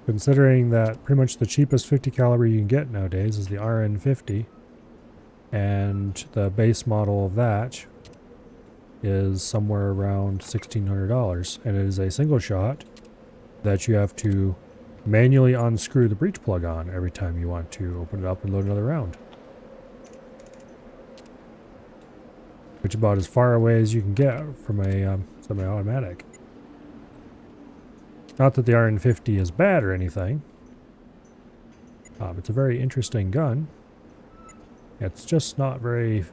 Considering that pretty much the cheapest 50 caliber you can get nowadays is the RN50, and the base model of that is somewhere around $1,600, and it is a single shot that you have to manually unscrew the breech plug on every time you want to open it up and load another round. Which is about as far away as you can get from a semi-automatic. Not that the RN50 is bad or anything. It's a very interesting gun. It's just not very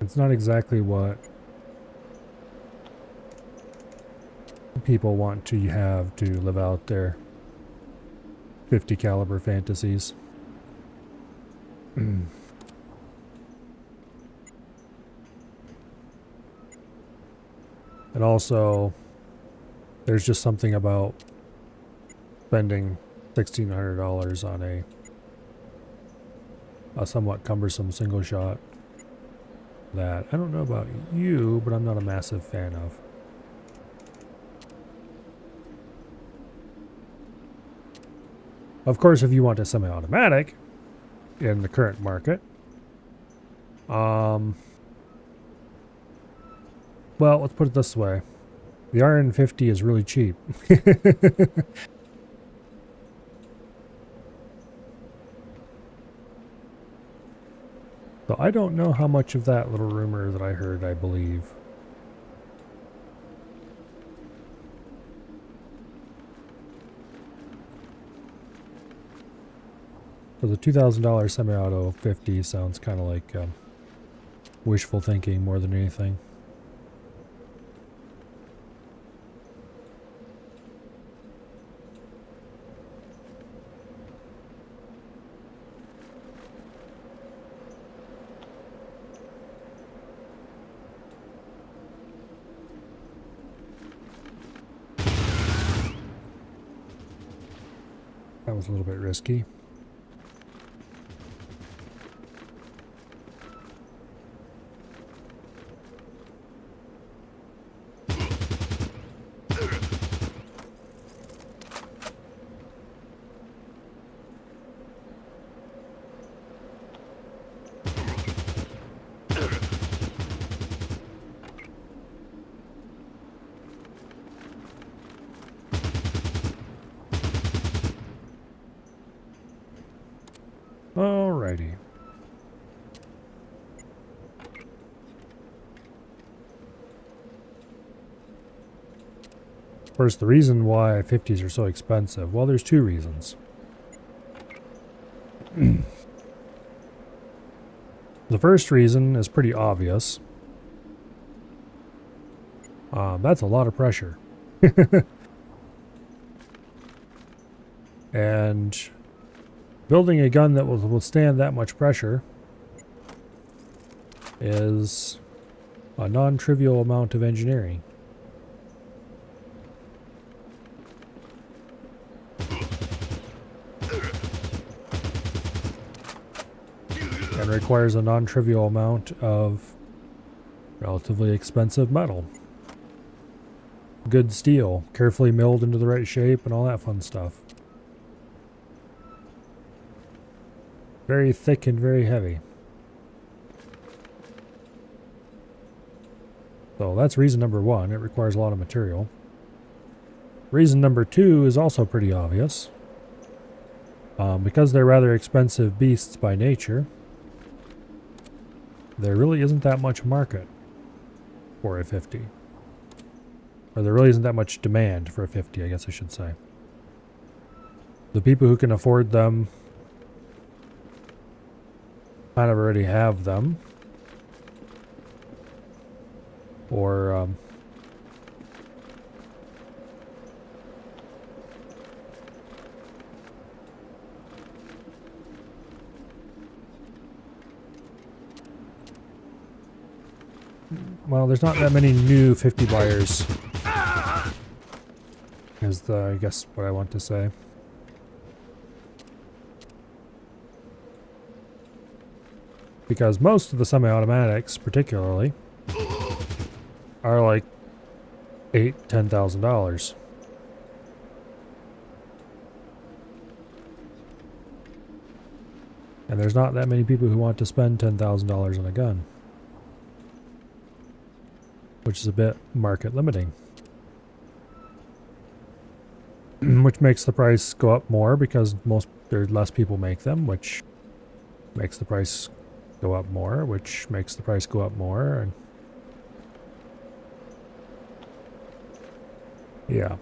it's not exactly what people want to have to live out their 50 caliber fantasies. And also, there's just something about spending $1,600 on a somewhat cumbersome single shot that I don't know about you, but I'm not a massive fan of. Of course, if you want a semi-automatic in the current market, well, let's put it this way. The RN50 is really cheap. So I don't know how much of that little rumor that I heard I believe. So the $2,000 semi-auto 50 sounds kind of like wishful thinking more than anything. That was a little bit risky. Alrighty. First, the reason why 50s are so expensive. Well, there's two reasons. The first reason is pretty obvious. That's a lot of pressure. And building a gun that will withstand that much pressure is a non-trivial amount of engineering. And requires a non-trivial amount of relatively expensive metal. Good steel, carefully milled into the right shape and all that fun stuff. Very thick and very heavy. So that's reason number one. It requires a lot of material. Reason number two is also pretty obvious. Because they're rather expensive beasts by nature, there really isn't that much market for a 50. Or there really isn't that much demand for a 50, I guess I should say. The people who can afford them kind of already have them. Or, well, there's not that many new 50 buyers. Is I guess what I want to say. Because most of the semi-automatics, particularly, are like $8,000–$10,000. And there's not that many people who want to spend $10,000 on a gun, which is a bit market limiting. Which makes the price go up more because there's less people make them, which makes the price go up more, which makes the price go up more, and yeah.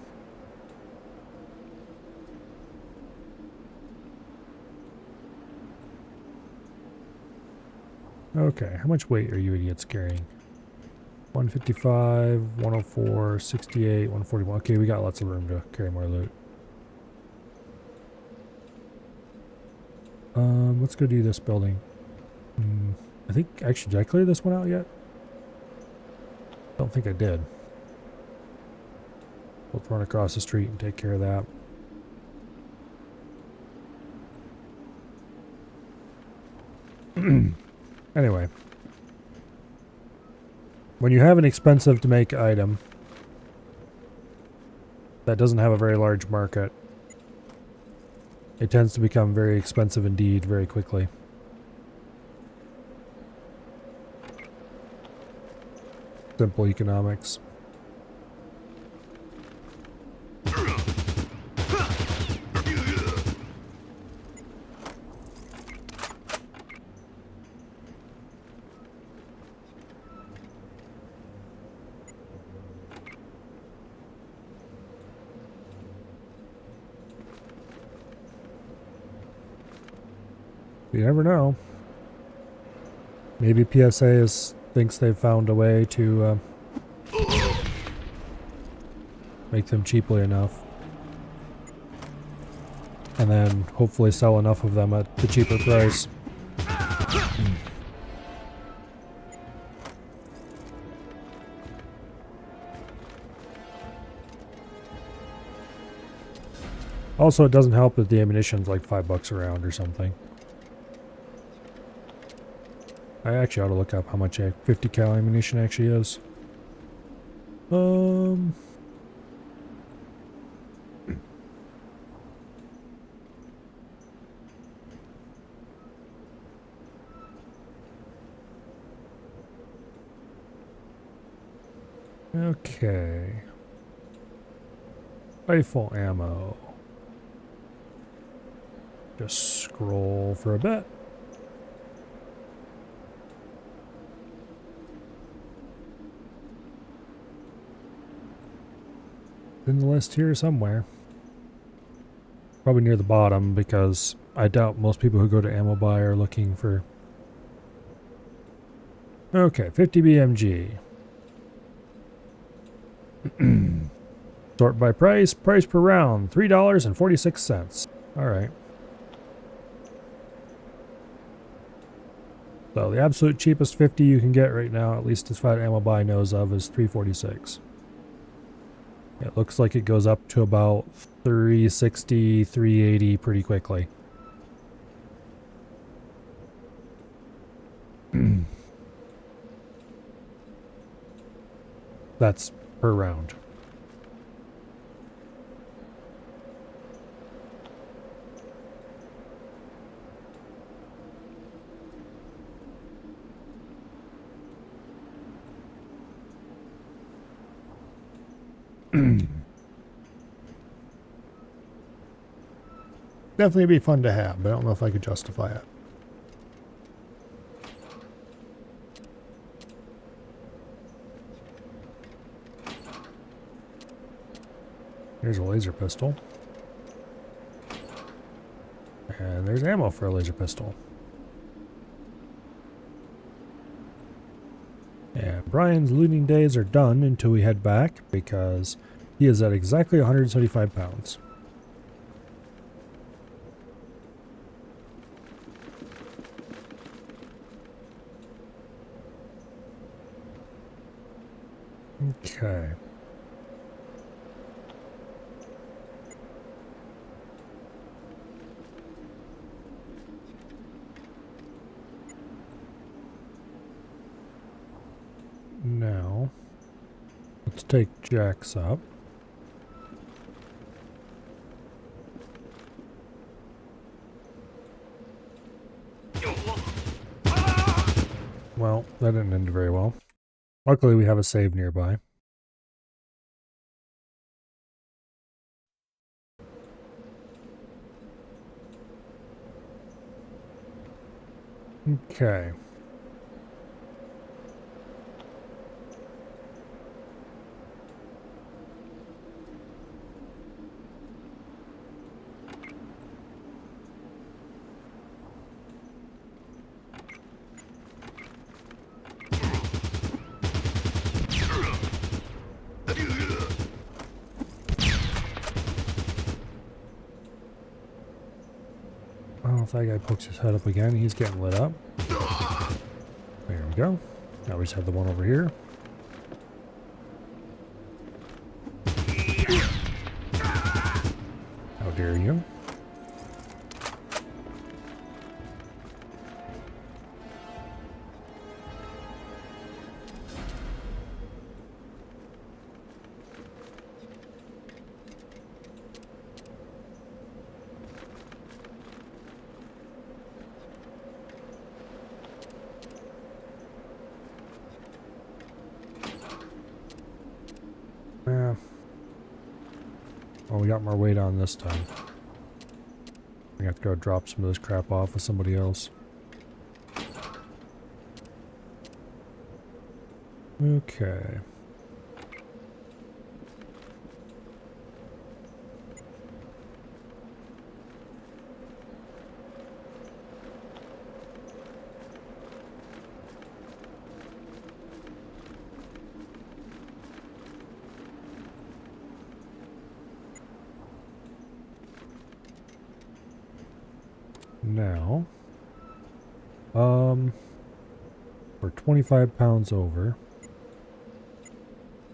Okay, how much weight are you idiots carrying? 155, 104, 68, 141. Okay, we got lots of room to carry more loot. Let's go do this building. I think, actually, did I clear this one out yet? Don't think I did. Let's run across the street and take care of that. Anyway. When you have an expensive to make item that doesn't have a very large market, it tends to become very expensive indeed very quickly. Simple economics. You never know. Maybe PSA thinks they've found a way to make them cheaply enough. And then hopefully sell enough of them at the cheaper price. Also, it doesn't help that the ammunition's like $5 a round or something. I actually ought to look up how much a 50 cal ammunition actually is. Okay. Rifle ammo. Just scroll for a bit. in the list here somewhere. Probably near the bottom, because I doubt most people who go to ammo buy are looking for... Okay, 50 BMG. Sort by price, price per round, $3.46. Alright. So the absolute cheapest 50 you can get right now, at least as far as ammo buy knows of, is $3.46. It looks like it goes up to about $3.60, $3.80 pretty quickly. That's per round. Definitely be fun to have, but I don't know if I could justify it. Here's a laser pistol. And there's ammo for a laser pistol. And Brian's looting days are done until we head back, because he is at exactly 175 pounds. Okay. Now, let's take Jax up. Well, that didn't end very well. Luckily, we have a save nearby. Okay. Oh, if that guy pokes his head up again, he's getting lit up. There we go. Now we just have the one over here. How dare you? Yeah. Well, we got more weight on this time. We have to go drop some of this crap off with somebody else. Okay. Now, we're 25 pounds over.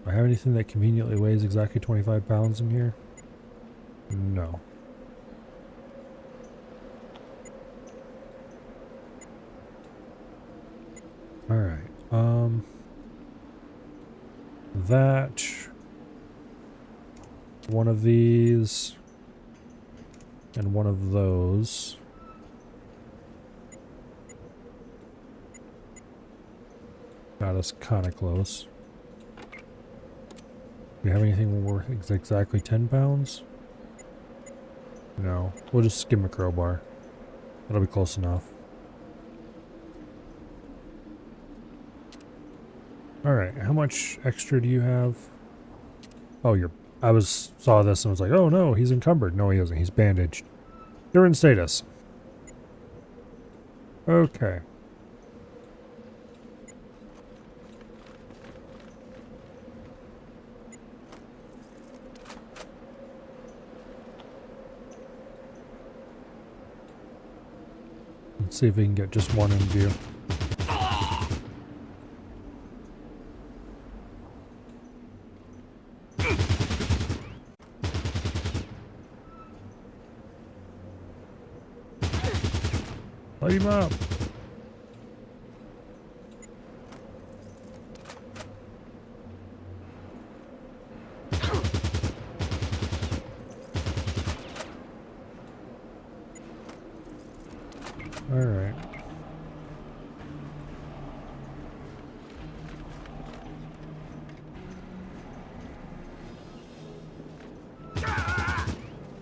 Do I have anything that conveniently weighs exactly 25 pounds in here? No. Alright, that, one of these, and one of those. Got us kind of close. Do we have anything worth exactly 10 pounds? No. We'll just give him a crowbar. That'll be close enough. Alright, how much extra do you have? Oh, you're I saw this and was like, oh no, he's encumbered. No, he isn't. He's bandaged. They're in status. Okay. Let's see if we can get just one in view. Light him up. All right.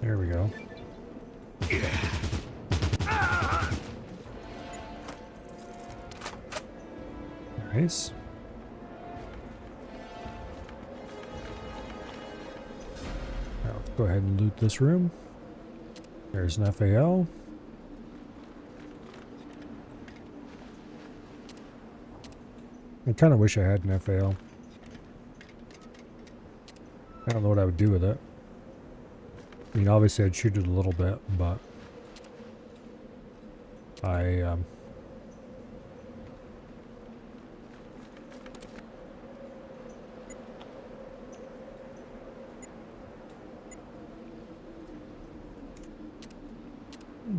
There we go. Nice. Now let's go ahead and loot this room. There's an FAL. I kind of wish I had an FAL. I don't know what I would do with it. I mean, obviously I'd shoot it a little bit, but I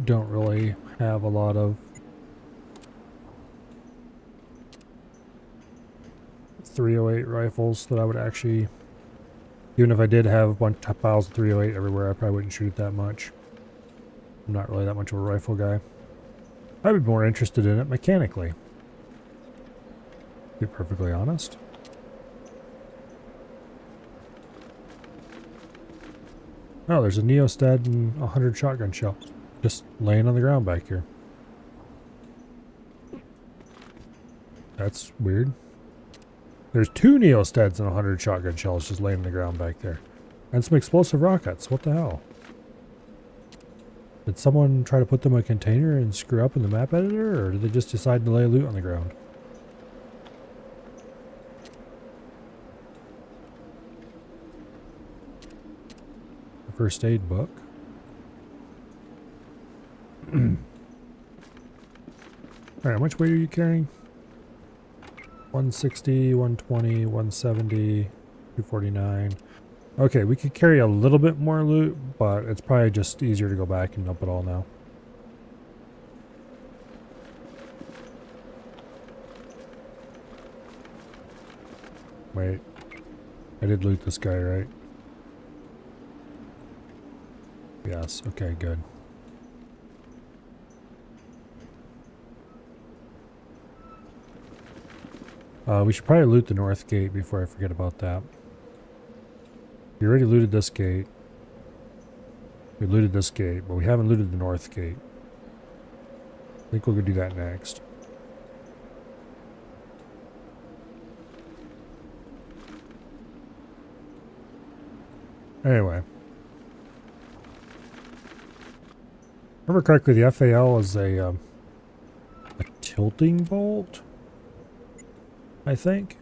don't really have a lot of .308 rifles that I would actually, even if I did have a bunch of piles of .308 everywhere, I probably wouldn't shoot it that much. I'm not really that much of a rifle guy. I'd be more interested in it mechanically, to be perfectly honest. Oh, there's a Neostat and 100 shotgun shells just laying on the ground back here. That's weird. There's 2 Neostats and 100 shotgun shells just laying on the ground back there. And some explosive rockets. What the hell? Did someone try to put them in a container and screw up in the map editor, or did they just decide to lay loot on the ground? The first aid book. Alright, how much weight are you carrying? 160, 120, 170, 249. Okay, we could carry a little bit more loot, but it's probably just easier to go back and dump it all now. Wait. I did loot this guy, right? Yes, okay, good. We should probably loot the north gate before I forget about that. We already looted this gate. We looted this gate, but we haven't looted the north gate. I think we'll go do that next. Anyway. Remember correctly, the FAL is a tilting bolt, I think.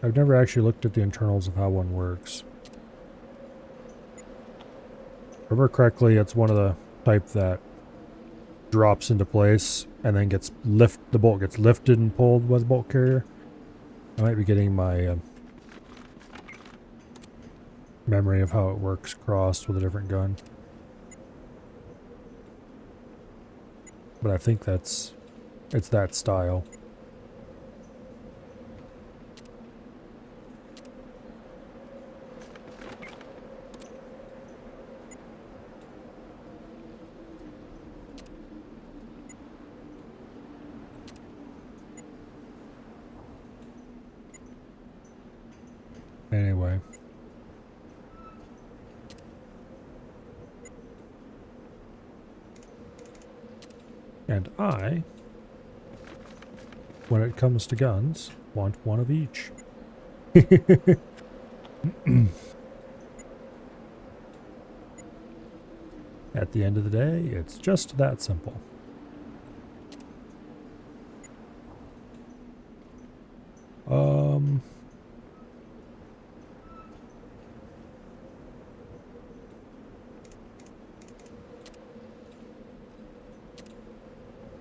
I've never actually looked at the internals of how one works. Remember correctly, it's one of the type that drops into place and then the bolt gets lifted and pulled by the bolt carrier. I might be getting my memory of how it works crossed with a different gun. But I think it's that style. Anyway. And when it comes to guns, want one of each. At the end of the day, it's just that simple.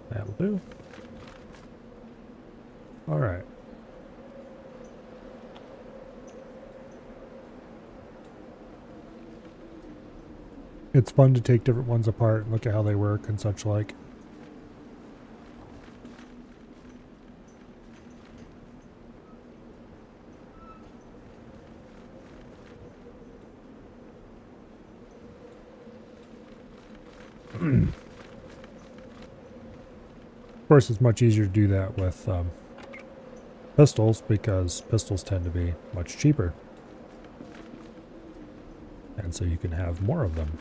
That'll do. All right. It's fun to take different ones apart and look at how they work and such like. Of course, it's much easier to do that with pistols because pistols tend to be much cheaper. And so you can have more of them.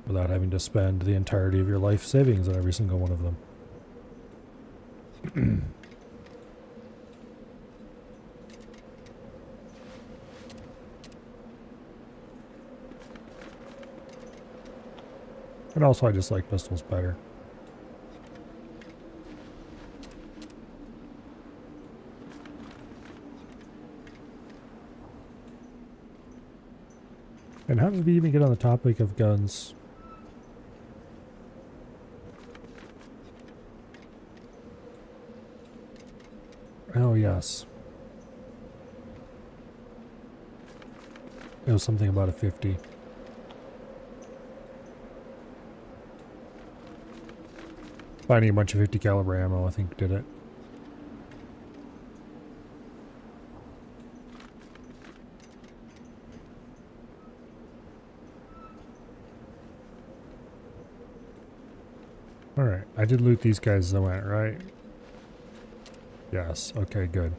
Without having to spend the entirety of your life savings on every single one of them. And also I just like pistols better. And how did we even get on the topic of guns? Oh, yes. It was something about a 50. Finding a bunch of 50 caliber ammo, I think, did it. Alright, I did loot these guys as I went, right? Yes, okay, good.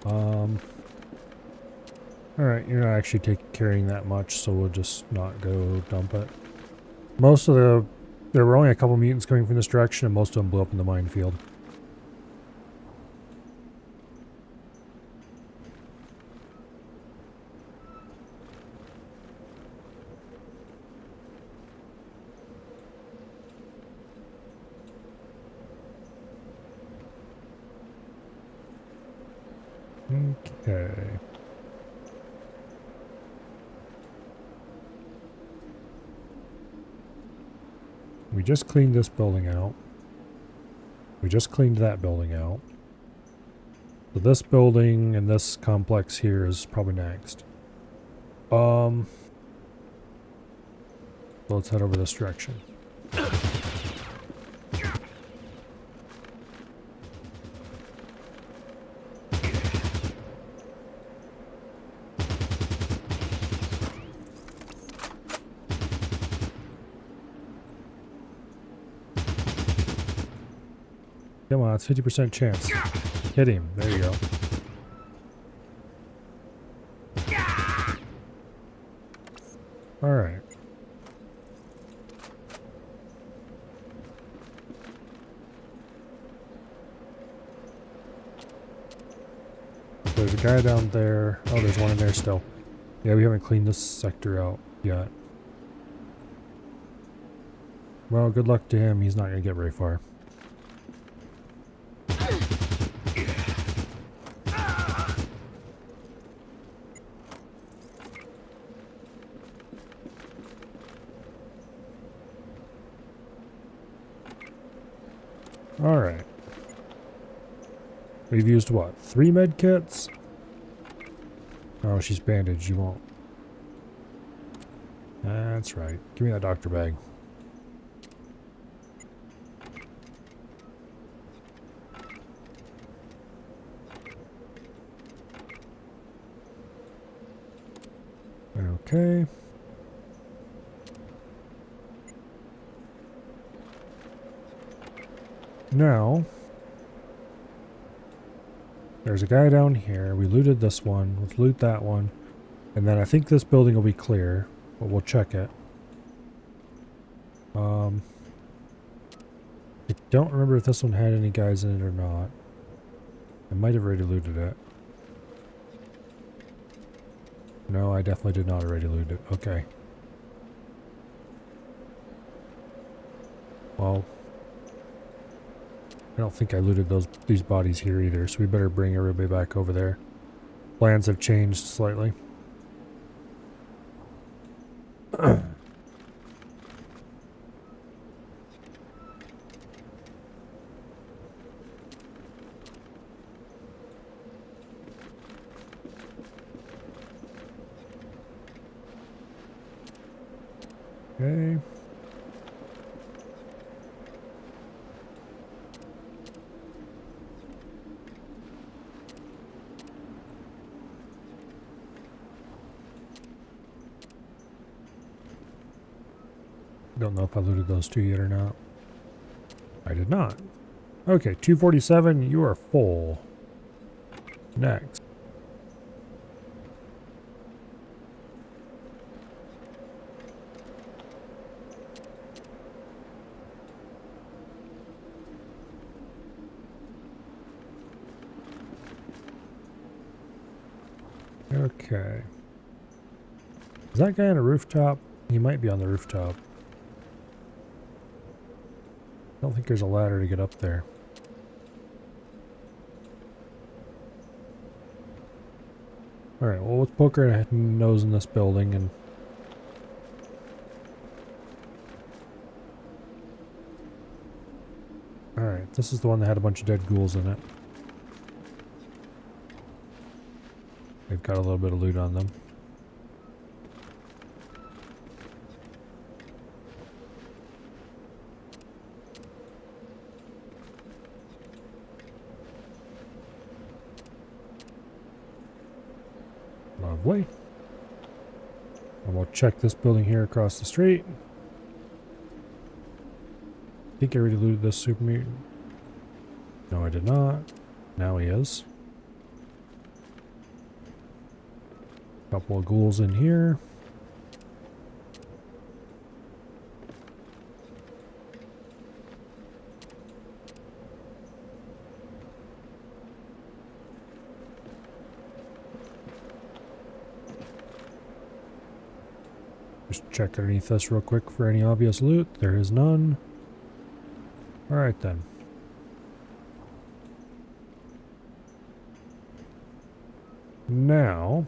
Alright, you're not actually carrying that much, so we'll just not go dump it. There were only a couple mutants coming from this direction, and most of them blew up in the minefield. Okay. We just cleaned this building out. We just cleaned that building out. So this building and this complex here is probably next. So let's head over this direction. Come on, it's 50% chance. Hit him. There you go. Alright. There's a guy down there. Oh, there's one in there still. Yeah, we haven't cleaned this sector out yet. Well, good luck to him. He's not going to get very far. Alright. We've used what? 3 med kits? Oh, she's bandaged. You won't. That's right. Give me that doctor bag. Okay. Now, there's a guy down here. We looted this one. Let's loot that one. And then I think this building will be clear, but we'll check it. I don't remember if this one had any guys in it or not. I might have already looted it. No, I definitely did not already loot it. Okay. Well, I don't think I looted these bodies here either, so we better bring everybody back over there. Plans have changed slightly. Okay. Don't know if I looted those two yet or not. I did not. Okay, 247, you are full. Next. Okay. Is that guy on a rooftop? He might be on the rooftop. I don't think there's a ladder to get up there. Alright, well, let's poke our nose in this building and... Alright, this is the one that had a bunch of dead ghouls in it. They've got a little bit of loot on them. Lovely. And we'll check this building here across the street. I think I already looted this super mutant. No, I did not. Now he is. Couple of ghouls in here. Just check underneath this real quick for any obvious loot. There is none. Alright then. Now...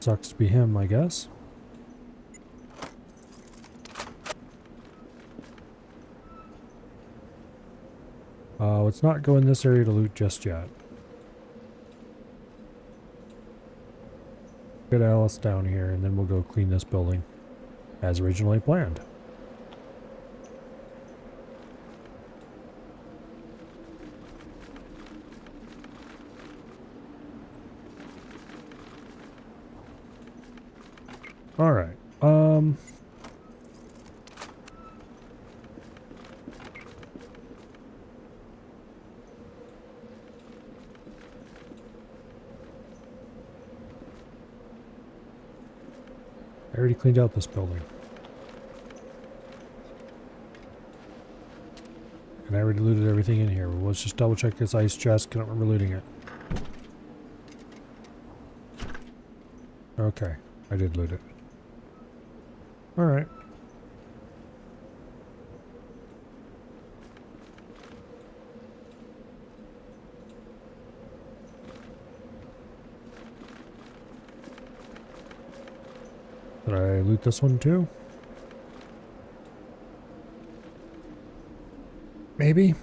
Sucks to be him, I guess. Let's not go in this area to loot just yet. Get Alice down here and then we'll go clean this building as originally planned. Alright, I already cleaned out this building. And I already looted everything in here. Let's just double check this ice chest. Can't remember looting it. Okay, I did loot it. Alright. Did I loot this one too? Maybe?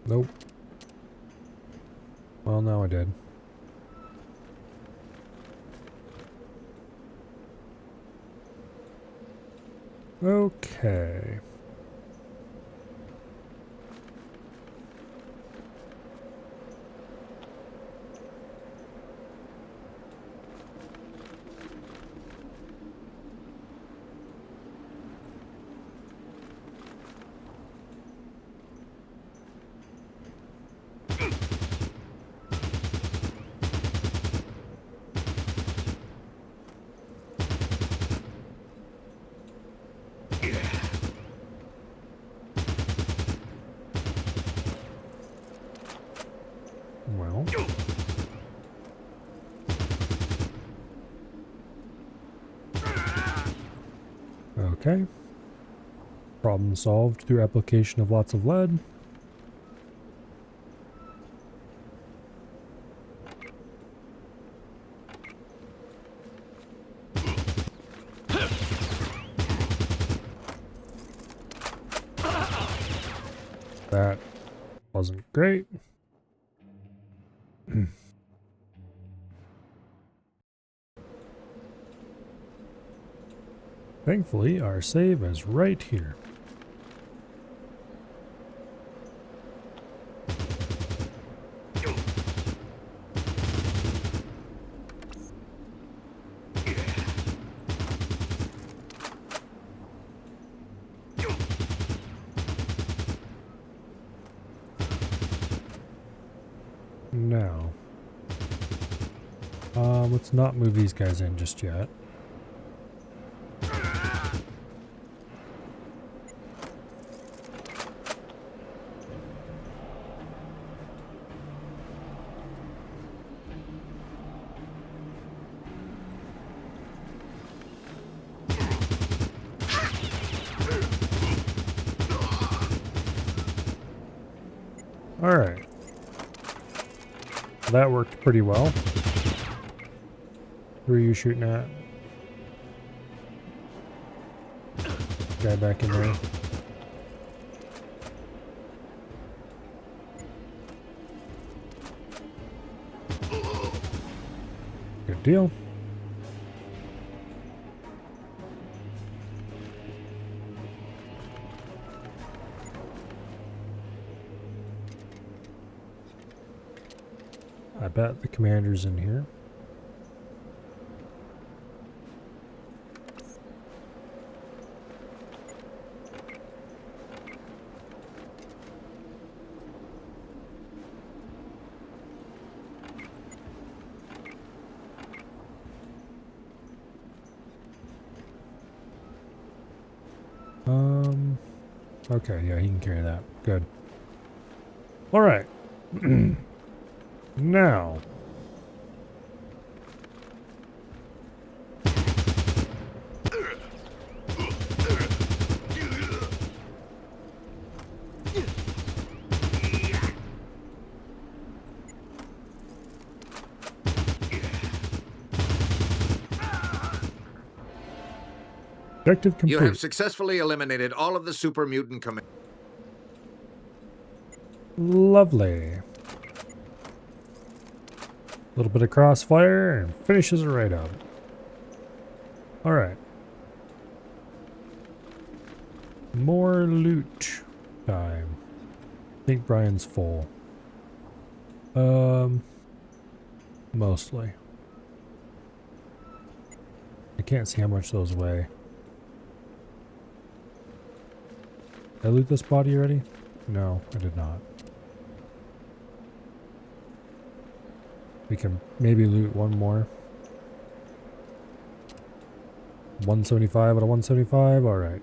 Nope. Well, now I did. Okay. Okay. Problem solved through application of lots of lead. That wasn't great. Thankfully, our save is right here. Now, let's not move these guys in just yet. Alright. That worked pretty well. Who are you shooting at? Guy back in there. Good deal. I bet the commander's in here. Okay, yeah, he can carry that. Good. All right. Now. Objective complete. You have successfully eliminated all of the super mutant command. Lovely. A little bit of crossfire and finishes it right up. Alright. More loot time. I think Brian's full. Mostly. I can't see how much those weigh. Did I loot this body already? No, I did not. We can maybe loot one more. 175 out of 175? Alright.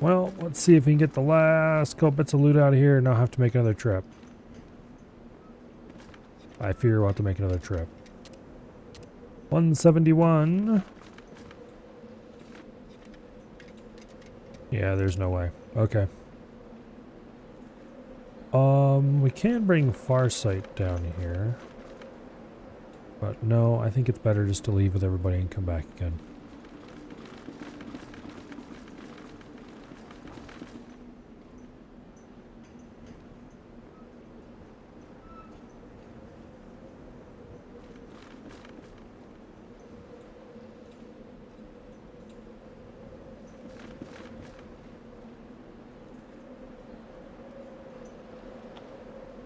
Well, let's see if we can get the last couple bits of loot out of here and not have to make another trip. I fear we'll have to make another trip. 171. Yeah, there's no way. Okay. We can bring Farsight down here. But no, I think it's better just to leave with everybody and come back again.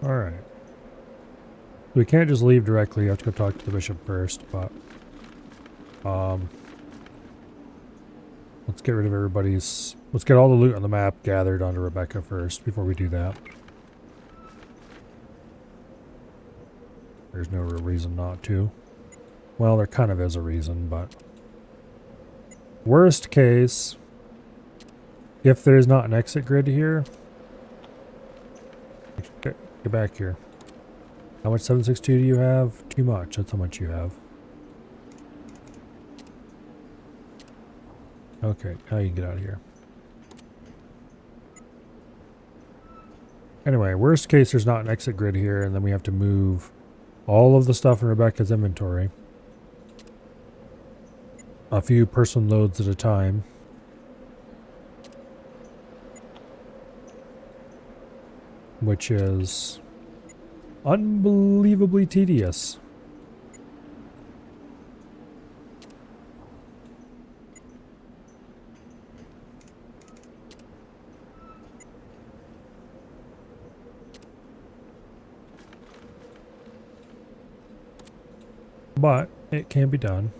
Alright. We can't just leave directly, you have to go talk to the bishop first, but let's get rid of everybody's, let's get all the loot on the map gathered onto Rebecca first before we do that. There's no real reason not to. Well, there kind of is a reason, but worst case, if there's not an exit grid here, get back here. How much 762 do you have? Too much. That's how much you have. Okay, now you can get out of here. Anyway, worst case, there's not an exit grid here, and then we have to move all of the stuff in Rebecca's inventory. A few person loads at a time. Which is unbelievably tedious. But it can be done.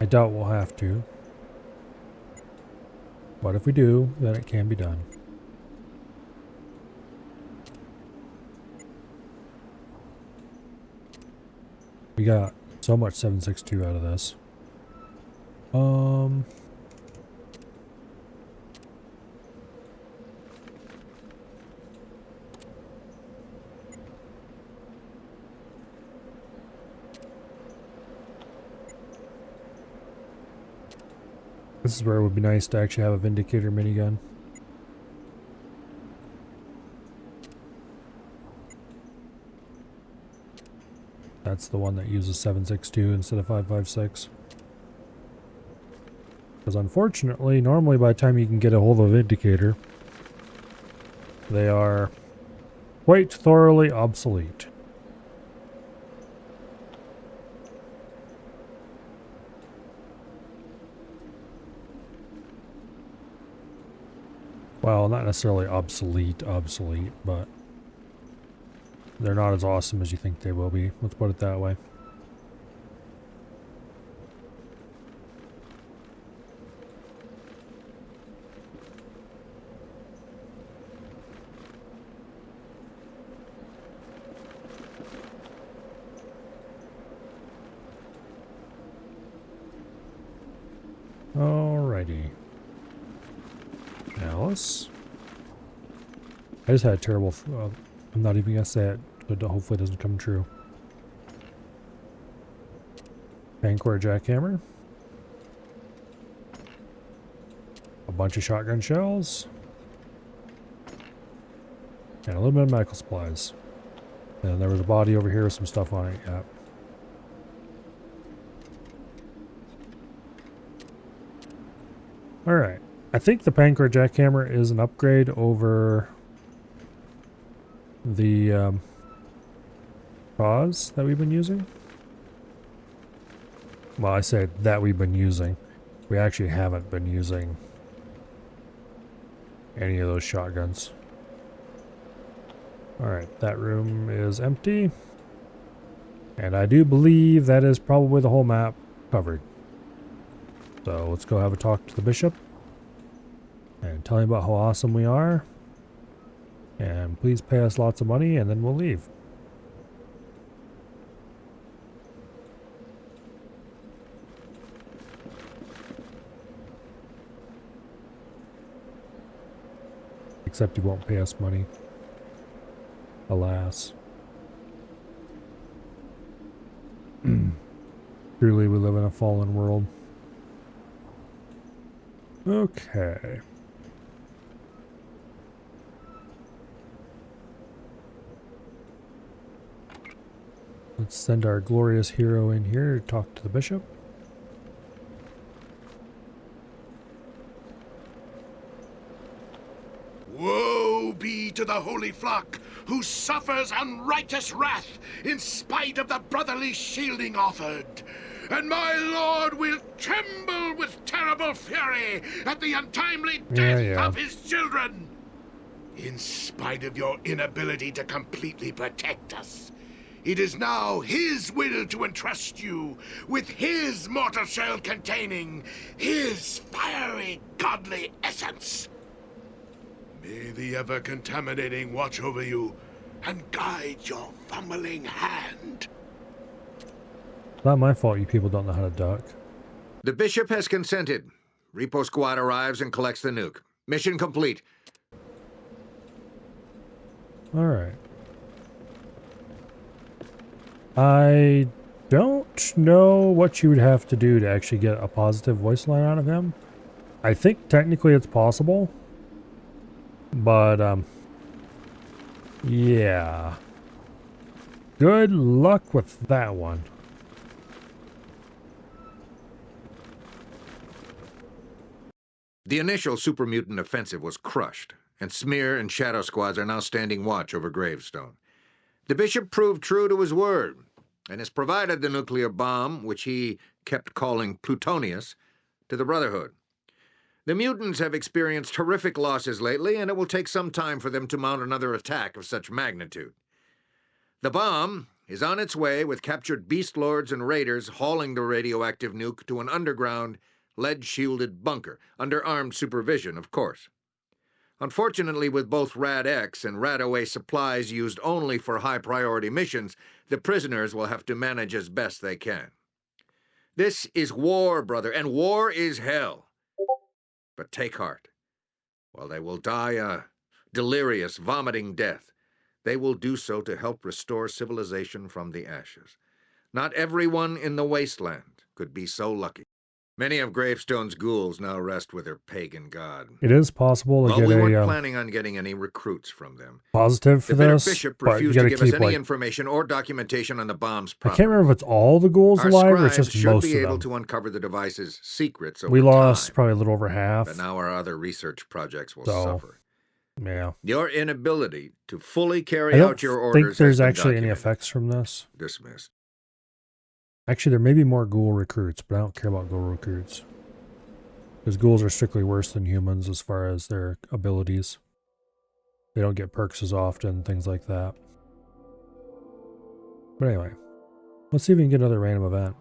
I doubt we'll have to. But if we do, then it can be done. We got so much 762 out of this. This is where it would be nice to actually have a Vindicator minigun. That's the one that uses 762 instead of 556. Because unfortunately, normally by the time you can get a hold of a Vindicator, they are quite thoroughly obsolete. Well, not necessarily obsolete, but they're not as awesome as you think they will be. Let's put it that way. Alrighty. Alice. I just had a terrible... I'm not even going to say it, but hopefully it doesn't come true. Pancor jackhammer. A bunch of shotgun shells. And a little bit of medical supplies. And there was a body over here with some stuff on it. Yep. Alright. I think the Pancor jackhammer is an upgrade over the Pause that we've been using. Well, I say that we've been using. We actually haven't been using any of those shotguns. Alright, that room is empty. And I do believe that is probably the whole map covered. So let's go have a talk to the bishop. And tell him about how awesome we are. And please pay us lots of money and then we'll leave. Except he won't pay us money. Alas. Truly we live in a fallen world. Okay. Let's send our glorious hero in here to talk to the bishop. Woe be to the holy flock who suffers unrighteous wrath in spite of the brotherly shielding offered. And my lord will tremble with terrible fury at the untimely death of his children. In spite of your inability to completely protect us, it is now his will to entrust you with his mortal shell containing his fiery godly essence. May the ever-contaminating watch over you and guide your fumbling hand. Not my fault you people don't know how to duck. The bishop has consented. Repo squad arrives and collects the nuke. Mission complete. Alright. I don't know what you would have to do to actually get a positive voice line out of him. I think technically it's possible, but yeah. Good luck with that one. The initial super mutant offensive was crushed, and Smear and Shadow Squads are now standing watch over Gravestone. The Bishop proved true to his word, and has provided the nuclear bomb, which he kept calling plutonious, to the Brotherhood. The mutants have experienced horrific losses lately, and it will take some time for them to mount another attack of such magnitude. The bomb is on its way, with captured beast lords and raiders hauling the radioactive nuke to an underground, lead-shielded bunker, under armed supervision, of course. Unfortunately, with both Rad-X and Rad-OA supplies used only for high-priority missions, the prisoners will have to manage as best they can. This is war, brother, and war is hell. But take heart. While they will die a delirious, vomiting death, they will do so to help restore civilization from the ashes. Not everyone in the wasteland could be so lucky. Many of Gravestone's ghouls now rest with their pagan god. It is possible to Well, get we weren't a planning on getting any recruits from them. positive for The bitter this, bishop but you refused to gotta give us keep any like, information or documentation on the bomb's I property. can't remember if it's all the ghouls Our alive or it's scribes just should most be of able them. to uncover the device's secrets over We lost time, probably a little over half. but now our other research projects will So, suffer. yeah. Your inability to fully I carry don't out your orders think has there's been actually any documented. effects from this. Dismissed. Actually, there may be more ghoul recruits, but I don't care about ghoul recruits. Because ghouls are strictly worse than humans as far as their abilities. They don't get perks as often, things like that. But anyway, let's see if we can get another random event.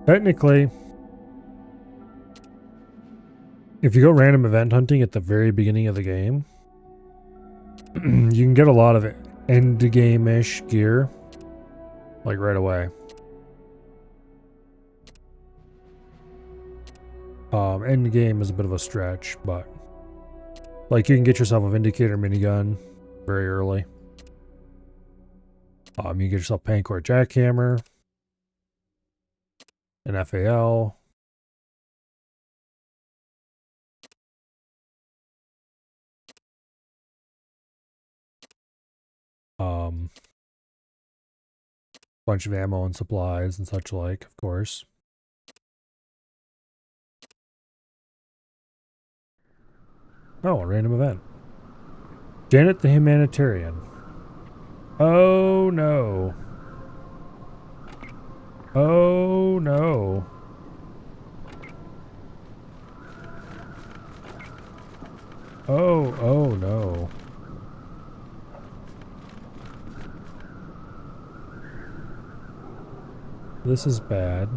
Technically, if you go random event hunting at the very beginning of the game, you can get a lot of end game-ish gear, like right away. End game is a bit of a stretch, but like you can get yourself a Vindicator minigun very early. You can get yourself a Pancor jackhammer, an FAL. Bunch of ammo and supplies and such like, of course. Oh, a random event. Janet the Humanitarian. Oh no. Oh no. Oh no. This is bad.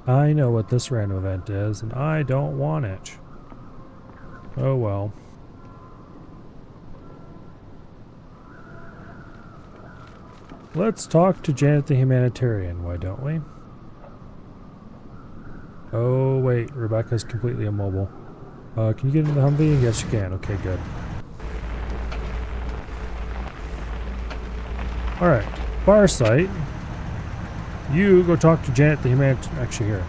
I know what this random event is, and I don't want it. Oh well. Let's talk to Janet the Humanitarian, why don't we? Oh wait, Rebecca's completely immobile. Can you get into the Humvee? Yes you can, okay good. Alright, bar site. You go talk to Janet the Humanitarian. Actually, here.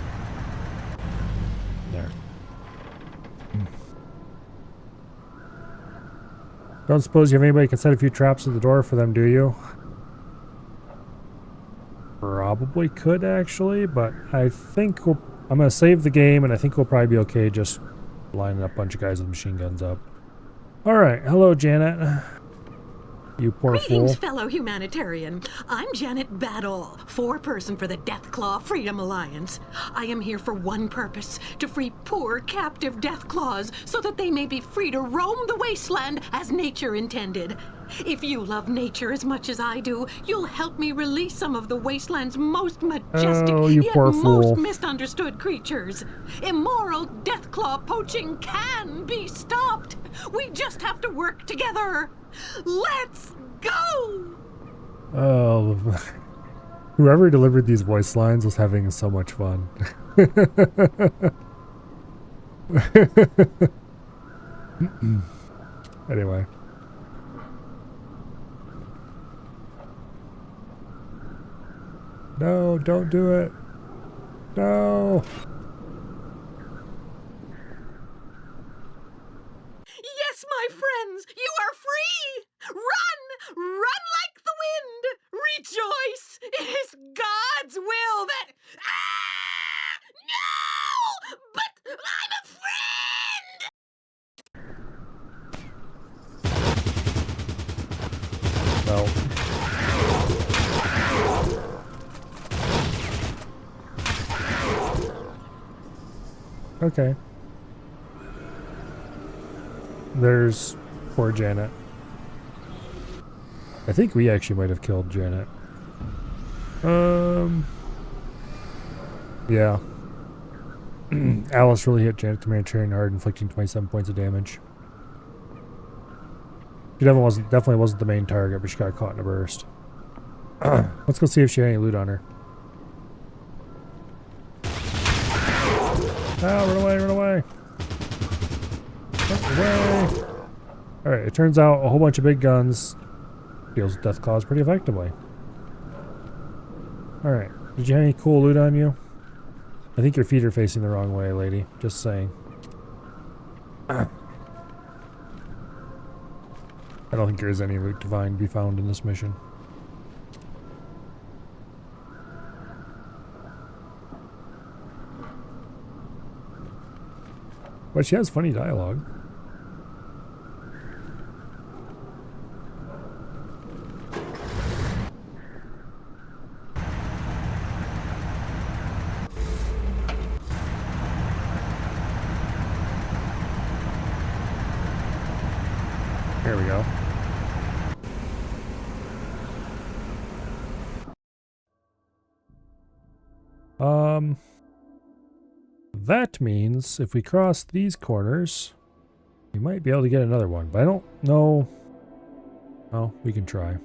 There. Don't suppose you have anybody who can set a few traps at the door for them, do you? Probably could, actually, but I think I'm going to save the game, and I think we'll probably be okay just lining up a bunch of guys with machine guns up. Alright, hello, Janet. You poor Greetings, fool. fellow humanitarian. I'm Janet Badall, foreperson for the Deathclaw Freedom Alliance. I am here for one purpose, to free poor captive Deathclaws so that they may be free to roam the wasteland as nature intended. If you love nature as much as I do, you'll help me release some of the wasteland's most majestic You yet poor most fool. misunderstood creatures. Immoral Deathclaw poaching can be stopped. We just have to work together. Let's go! Oh. Whoever delivered these voice lines was having so much fun. Anyway. No, don't do it. No. Yes, my friends, you are free! Run! Run like the wind! Rejoice! It is God's will that... Ah! No! But I'm a friend! No. Okay. There's poor Janet. I think we actually might have killed Janet. Yeah. Alice really hit Janet the humanitarian hard, inflicting 27 points of damage. She definitely wasn't the main target, but she got caught in a burst. Let's go see if she had any loot on her. Ah, run away, run away. Run away. Alright, it turns out a whole bunch of big guns deals with death claws pretty effectively. Alright, did you have any cool loot on you? I think your feet are facing the wrong way, lady. Just saying. I don't think there's any loot divine to be found in this mission. But she has funny dialogue. Here we go. That means if we cross these corners, we might be able to get another one, but I don't know. Oh, we can try.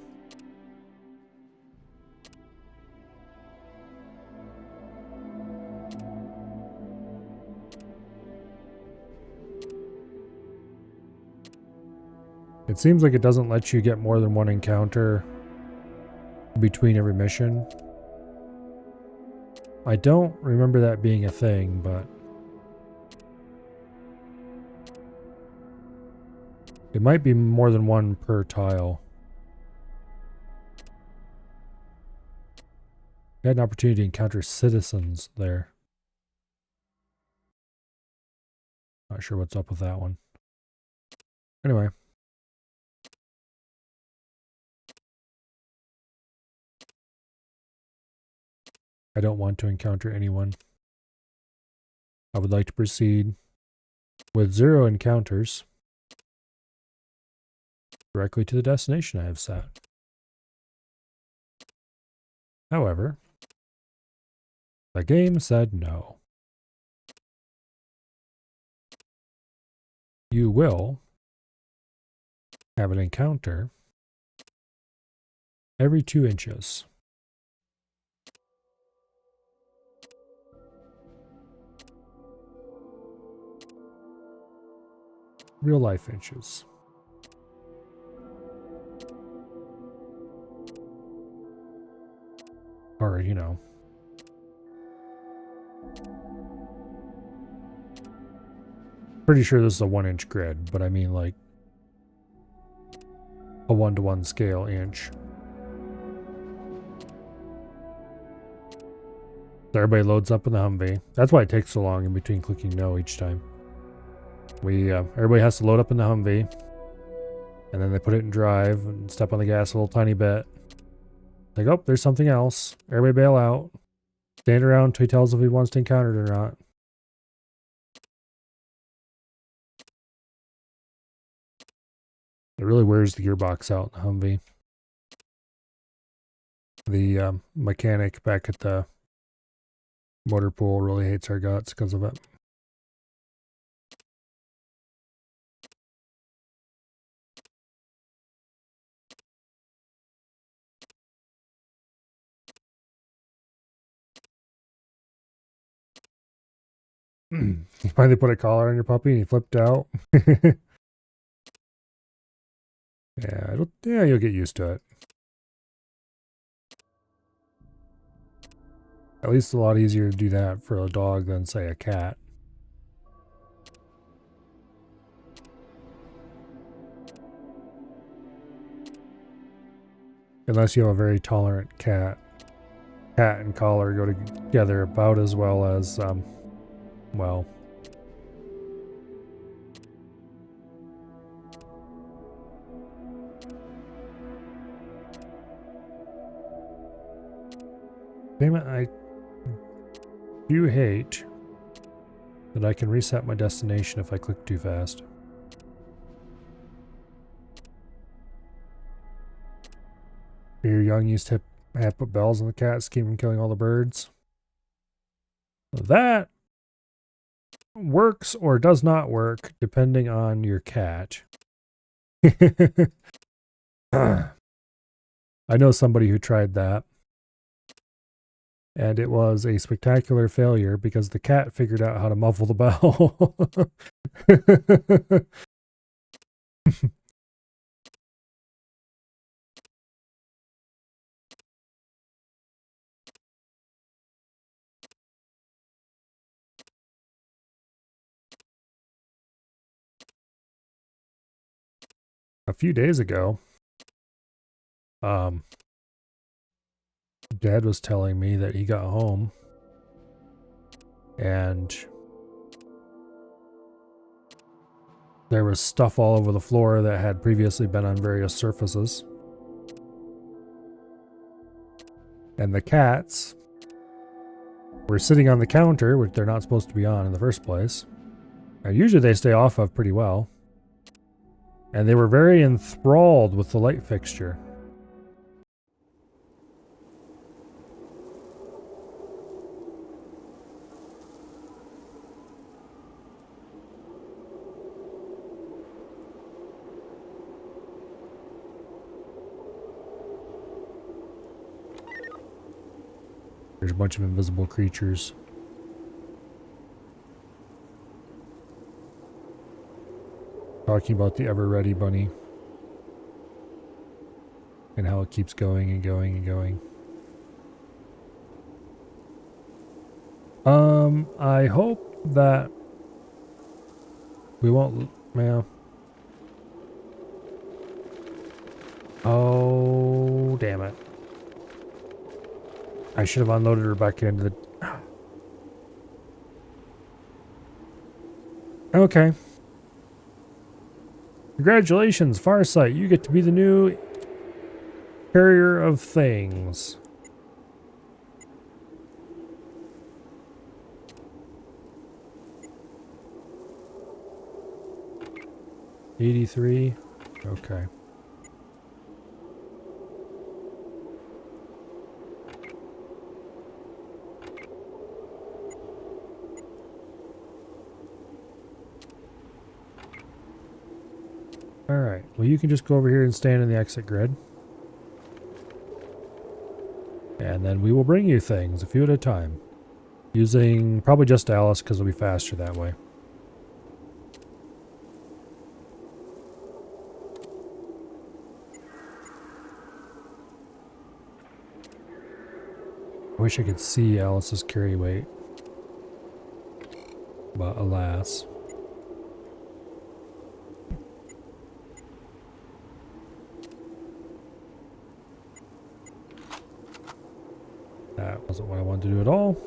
It seems like it doesn't let you get more than one encounter between every mission. I don't remember that being a thing, but it might be more than one per tile. I had an opportunity to encounter citizens there. Not sure what's up with that one. Anyway. I don't want to encounter anyone. I would like to proceed with 0 encounters directly to the destination I have set. However, the game said no. You will have an encounter every 2 inches. Real life inches. Or, you know. Pretty sure this is a 1-inch grid, but I mean like a 1-to-1 scale inch. So everybody loads up in the Humvee. That's why it takes so long in between clicking no each time. Everybody has to load up in the Humvee, and then they put it in drive and step on the gas a little tiny bit. Like, oh, there's something else. Everybody bail out. Stand around until he tells if he wants to encounter it or not. It really wears the gearbox out in the Humvee. The mechanic back at the motor pool really hates our guts because of it. You finally put a collar on your puppy and he flipped out. Yeah, you'll get used to it. At least a lot easier to do that for a dog than, say, a cat. Unless you have a very tolerant cat. Cat and collar go together about as well as, well... Damn it, I do hate that I can reset my destination if I click too fast. Your young used to have put bells on the cat, scheming killing all the birds. That works or does not work depending on your cat. I know somebody who tried that. And it was a spectacular failure because the cat figured out how to muffle the bell. A few days ago, Dad was telling me that he got home and there was stuff all over the floor that had previously been on various surfaces. And the cats were sitting on the counter, which they're not supposed to be on in the first place. And usually they stay off of pretty well. And they were very enthralled with the light fixture. There's a bunch of invisible creatures. Talking about the ever-ready bunny. And how it keeps going and going and going. I hope that we won't... Well... Oh, damn it. I should have unloaded Rebecca into the... Okay. Congratulations, Farsight. You get to be the new carrier of things. $83. Okay. Alright, well you can just go over here and stand in the exit grid. And then we will bring you things, a few at a time. Using probably just Alice, because it'll be faster that way. I wish I could see Alice's carry weight. But alas. That wasn't what I wanted to do at all.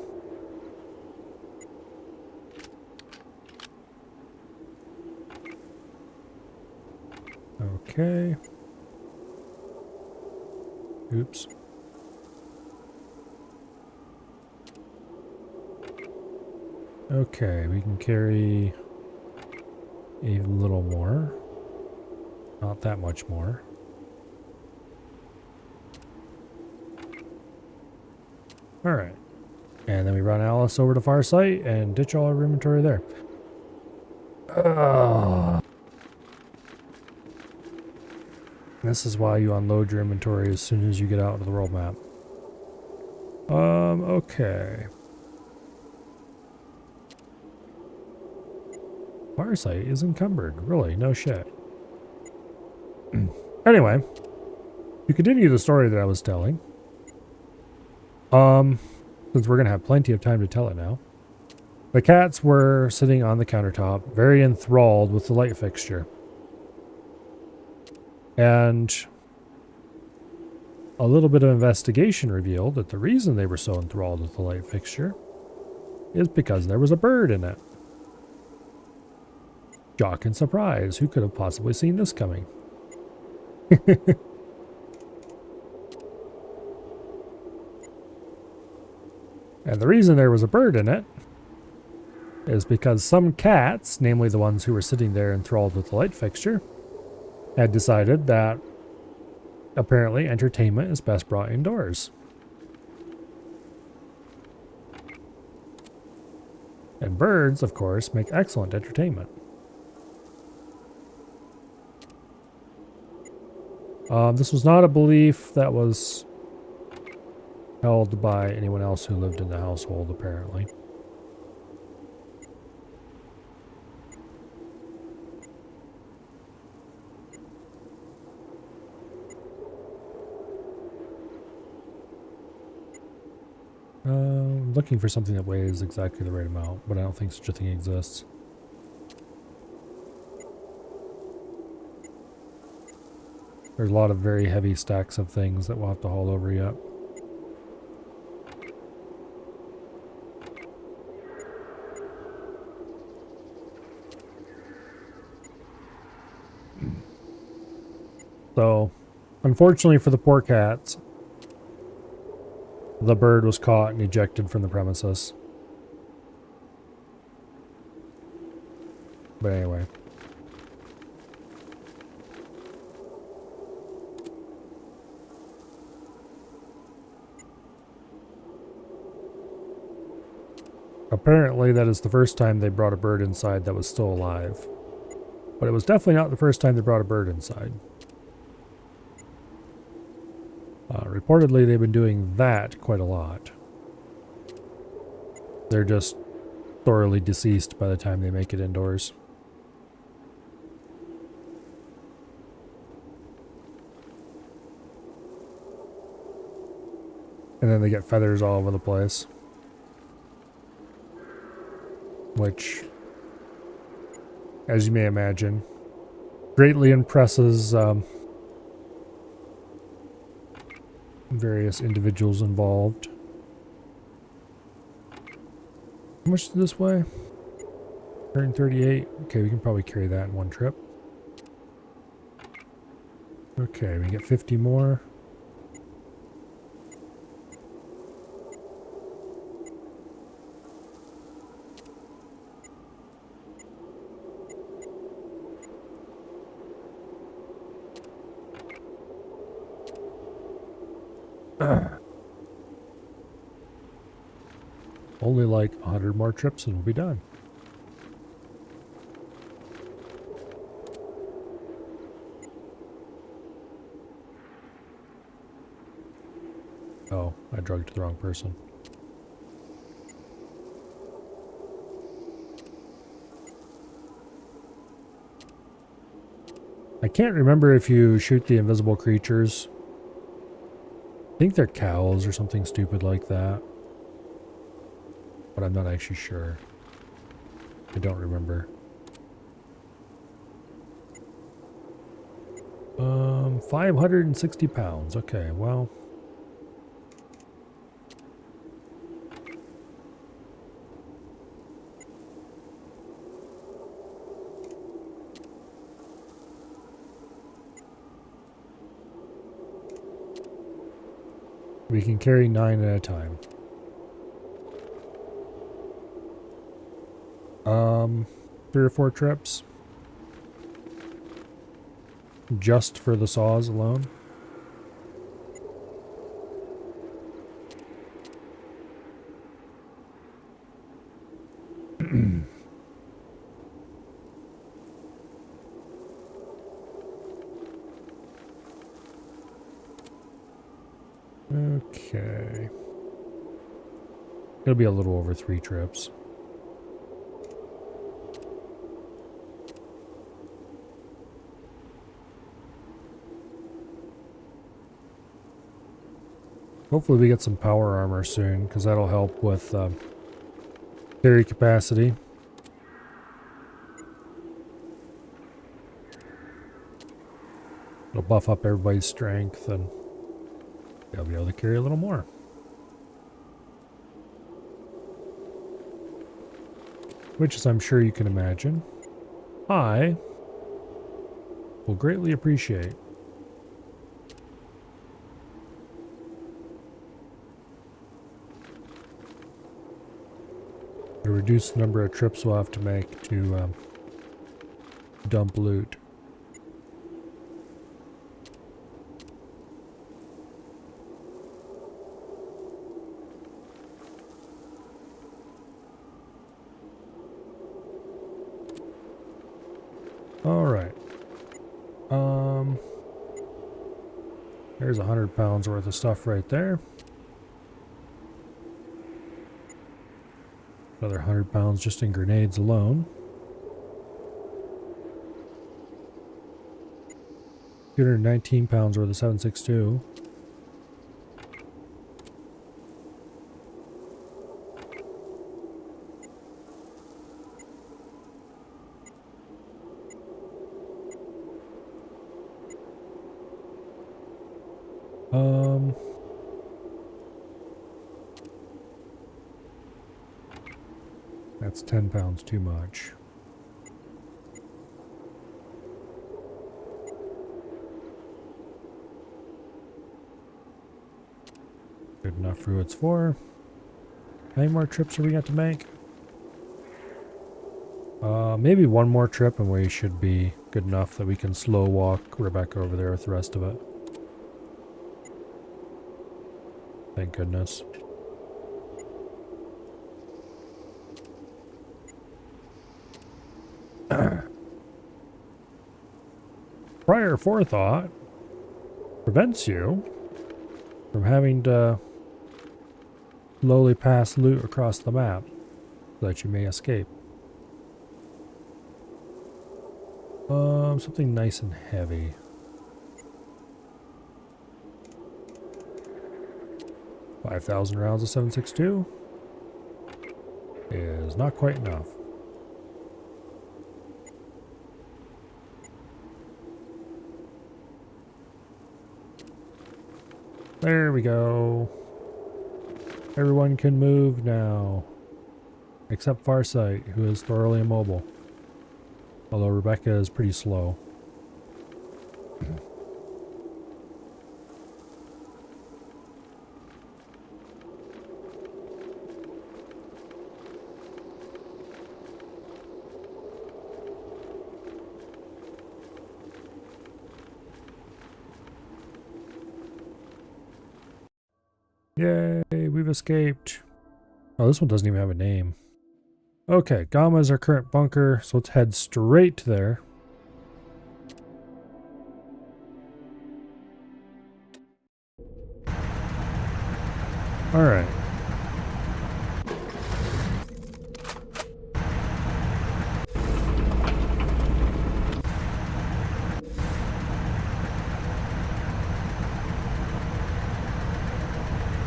Okay. Oops. Okay, we can carry a little more. Not that much more. Alright. And then we run Alice over to Farsight and ditch all our inventory there. This is why you unload your inventory as soon as you get out of the world map. Okay. Fire site is encumbered. Really? No shit. Anyway, to continue the story that I was telling, since we're gonna have plenty of time to tell it now, the cats were sitting on the countertop, very enthralled with the light fixture. And a little bit of investigation revealed that the reason they were so enthralled with the light fixture is because there was a bird in it. Shock and surprise. Who could have possibly seen this coming? And the reason there was a bird in it is because some cats, namely the ones who were sitting there enthralled with the light fixture, had decided that apparently entertainment is best brought indoors. And birds, of course, make excellent entertainment. This was not a belief that was held by anyone else who lived in the household, apparently. I'm looking for something that weighs exactly the right amount, but I don't think such a thing exists. There's a lot of very heavy stacks of things that we'll have to haul over yet. So, unfortunately for the poor cats, the bird was caught and ejected from the premises. But anyway. Apparently that is the first time they brought a bird inside that was still alive. But it was definitely not the first time they brought a bird inside. Reportedly, they've been doing that quite a lot. They're just thoroughly deceased by the time they make it indoors. And then they get feathers all over the place. Which, as you may imagine, greatly impresses various individuals involved. How much did this weigh? 138. Okay, we can probably carry that in one trip. Okay, we get 50 more. Only like 100 more trips and we'll be done. Oh, I drugged the wrong person. I can't remember if you shoot the invisible creatures. I think they're cows or something stupid like that. But I'm not actually sure. I don't remember. 560 pounds. Okay, well. We can carry 9 at a time. 3 or 4 trips. Just for the saws alone. Okay. It'll be a little over 3 trips. Hopefully we get some power armor soon, because that'll help with carry capacity. It'll buff up everybody's strength, and they'll be able to carry a little more. Which, as I'm sure you can imagine, I will greatly appreciate. To reduce the number of trips we'll have to make to dump loot. Alright. There's 100 pounds worth of stuff right there. Another 100 pounds just in grenades alone. 219 pounds worth of 7.62. That's 10 pounds too much. Good enough for who it's for. How many more trips are we got to make? Maybe one more trip and we should be good enough that we can slow walk Rebecca over there with the rest of it. Thank goodness. Prior forethought prevents you from having to slowly pass loot across the map so that you may escape. Something nice and heavy. $5,000 rounds of 7.62 is not quite enough. There we go. Everyone can move now. Except Farsight, who is thoroughly immobile. Although Rebecca is pretty slow. Yay, we've escaped. Oh, this one doesn't even have a name. Okay, Gamma is our current bunker, so let's head straight to there. Alright.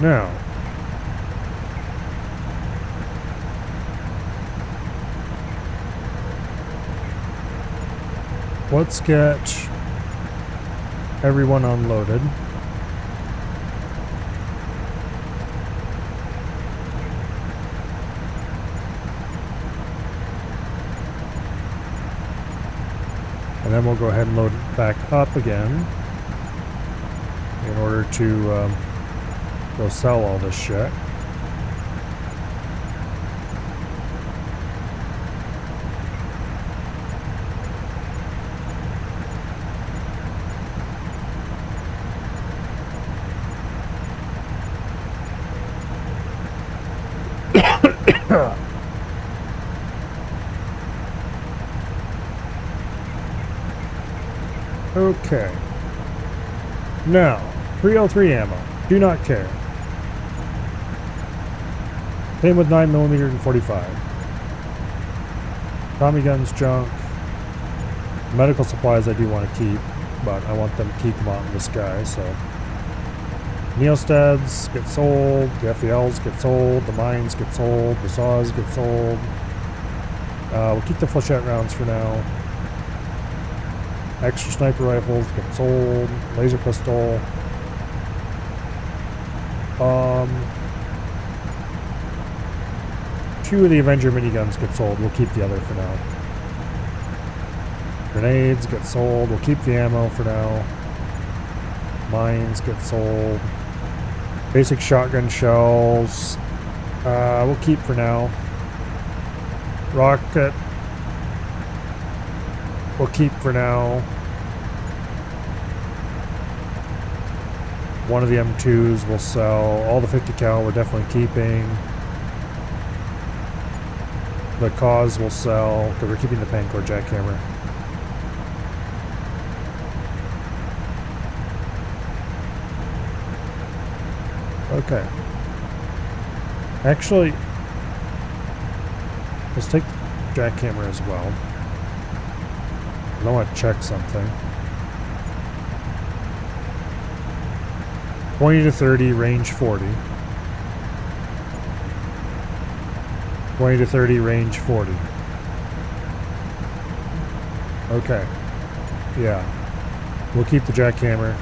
Now, let's get everyone unloaded. And then we'll go ahead and load it back up again in order to go sell all this shit. Okay. Now, 303 ammo. Do not care. Same with 9mm and 45. Tommy guns, junk. Medical supplies I do want to keep, but I want them to keep them out in the sky, so Neostads get sold, the FELs get sold, the mines get sold, the saws get sold. We'll keep the flechette rounds for now. Extra sniper rifles get sold, laser pistol. Two of the Avenger miniguns get sold, we'll keep the other for now. Grenades get sold, we'll keep the ammo for now. Mines get sold. Basic shotgun shells, we'll keep for now. Rocket, we'll keep for now. One of the M2s will sell. All the 50 cal we're definitely keeping. The cause will sell, because we're keeping the Pancor jackhammer. Okay. Actually, let's take the jackhammer as well. I want to check something. 20 to 30, range 40. 20 to 30, range 40. Okay. Yeah. We'll keep the jackhammer.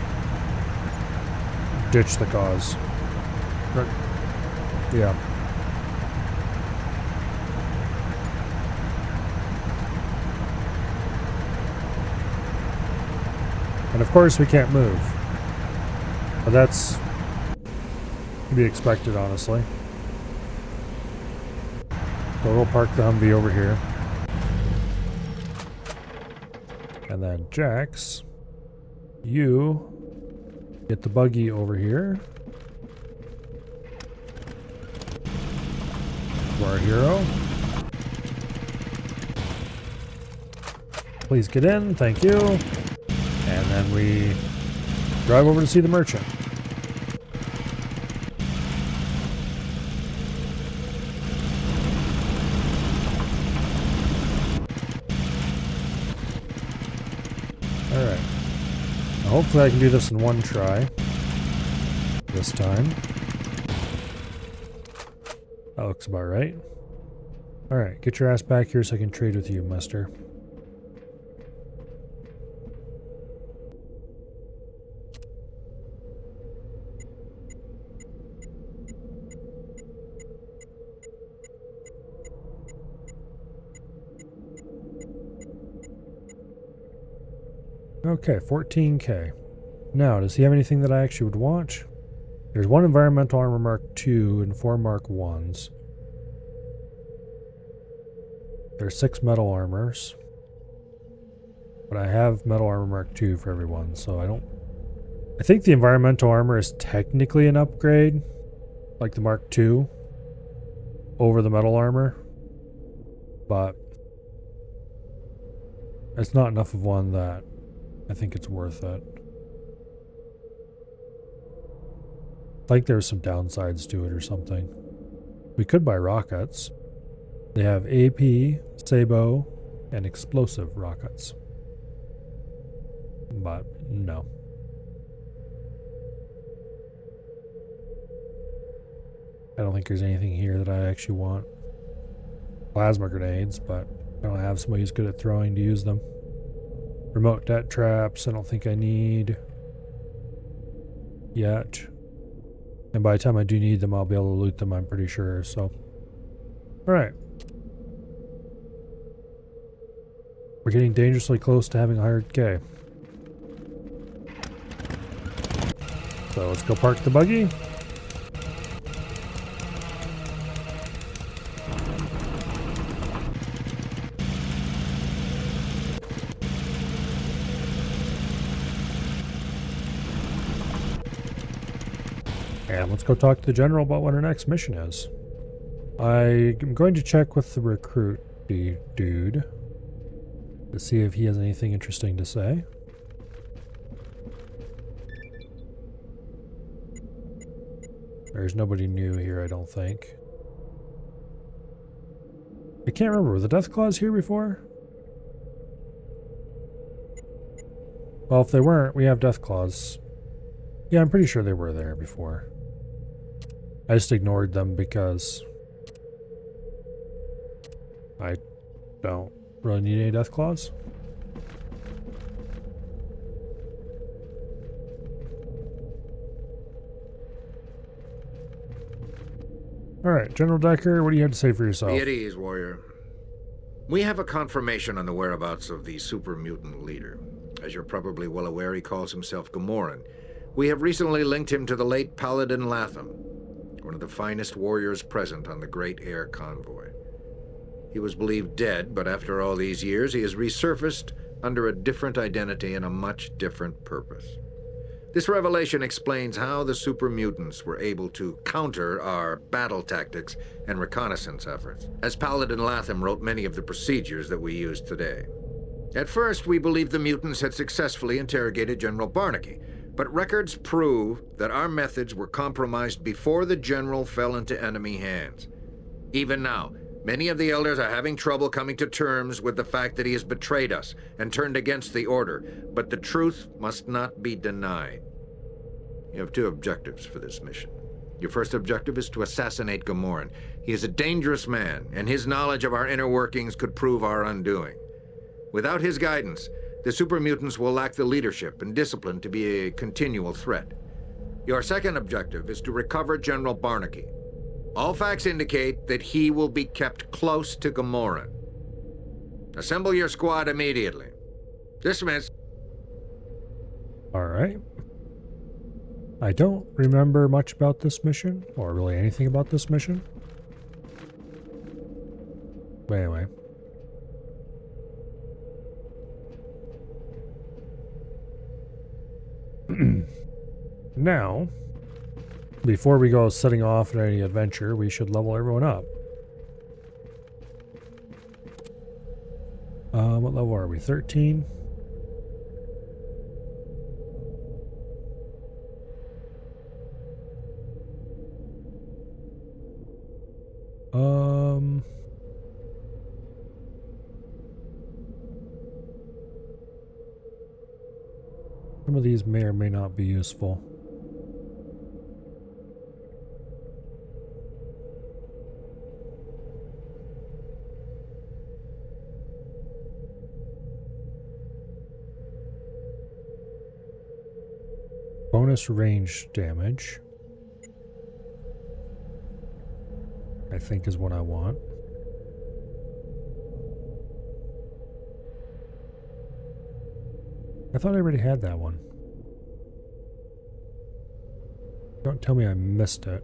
Ditch the cause. Yeah. And of course we can't move. But that's to be expected, honestly. So we'll park the Humvee over here. And then Jax, you get the buggy over here. To our hero. Please get in, thank you. And then we drive over to see the merchant. Alright. Hopefully I can do this in one try. This time. That looks about right. Alright, get your ass back here so I can trade with you, mister. Okay, 14k. Now, does he have anything that I actually would want? There's one environmental armor Mark II and 4 Mark Is. There's 6 metal armors. But I have metal armor Mark II for everyone, so I don't... I think the environmental armor is technically an upgrade, like the Mark II, over the metal armor. But it's not enough of one that I think it's worth it. I think there's some downsides to it or something. We could buy rockets. They have AP, Sabo, and explosive rockets. But no. I don't think there's anything here that I actually want. Plasma grenades, but I don't have somebody who's good at throwing to use them. Remote debt traps, I don't think I need yet. And by the time I do need them, I'll be able to loot them, I'm pretty sure, so. Alright. We're getting dangerously close to having 100k. So let's go park the buggy. And let's go talk to the general about what our next mission is. I'm going to check with the recruit dude to see if he has anything interesting to say. There's nobody new here, I don't think. I can't remember, were the Deathclaws here before? Well, if they weren't, we have Deathclaws. Yeah, I'm pretty sure they were there before. I just ignored them because I don't really need any death claws. Alright, General Decker, what do you have to say for yourself? Be at ease, warrior. We have a confirmation on the whereabouts of the super mutant leader. As you're probably well aware, he calls himself Gamoran. We have recently linked him to the late Paladin Latham, one of the finest warriors present on the Great Air Convoy. He was believed dead, but after all these years, he has resurfaced under a different identity and a much different purpose. This revelation explains how the super mutants were able to counter our battle tactics and reconnaissance efforts, as Paladin Latham wrote many of the procedures that we use today. At first, we believed the mutants had successfully interrogated General Barnaky, but records prove that our methods were compromised before the General fell into enemy hands. Even now, many of the elders are having trouble coming to terms with the fact that he has betrayed us and turned against the Order, but the truth must not be denied. You have two objectives for this mission. Your first objective is to assassinate Gamoran. He is a dangerous man, and his knowledge of our inner workings could prove our undoing. Without his guidance, the super mutants will lack the leadership and discipline to be a continual threat. Your second objective is to recover General Barnaky. All facts indicate that he will be kept close to Gamoran. Assemble your squad immediately. Dismiss. Alright. I don't remember much about this mission, or really anything about this mission. But anyway. Now, before we go setting off on any adventure, we should level everyone up. What level are we? 13? Some of these may or may not be useful. Bonus range damage, I think, is what I want. I thought I already had that one. Don't tell me I missed it.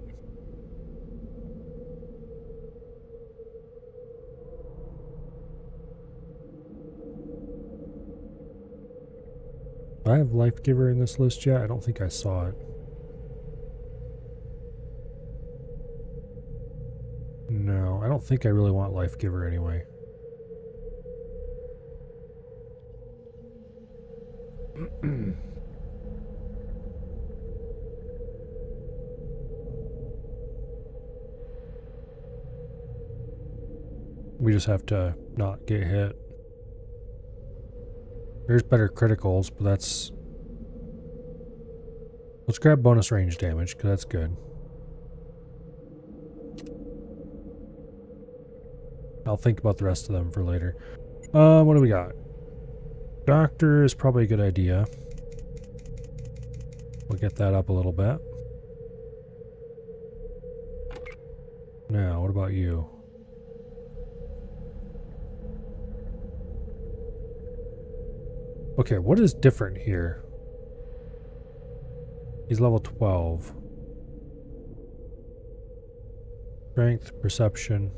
Do I have Life Giver in this list yet? I don't think I saw it. No, I don't think I really want Life Giver anyway. We just have to not get hit. There's better criticals, but that's... Let's grab bonus range damage, because that's good. I'll think about the rest of them for later. What do we got? Doctor is probably a good idea. We'll get that up a little bit. Now, what about you? Okay, what is different here? He's level 12. Strength, perception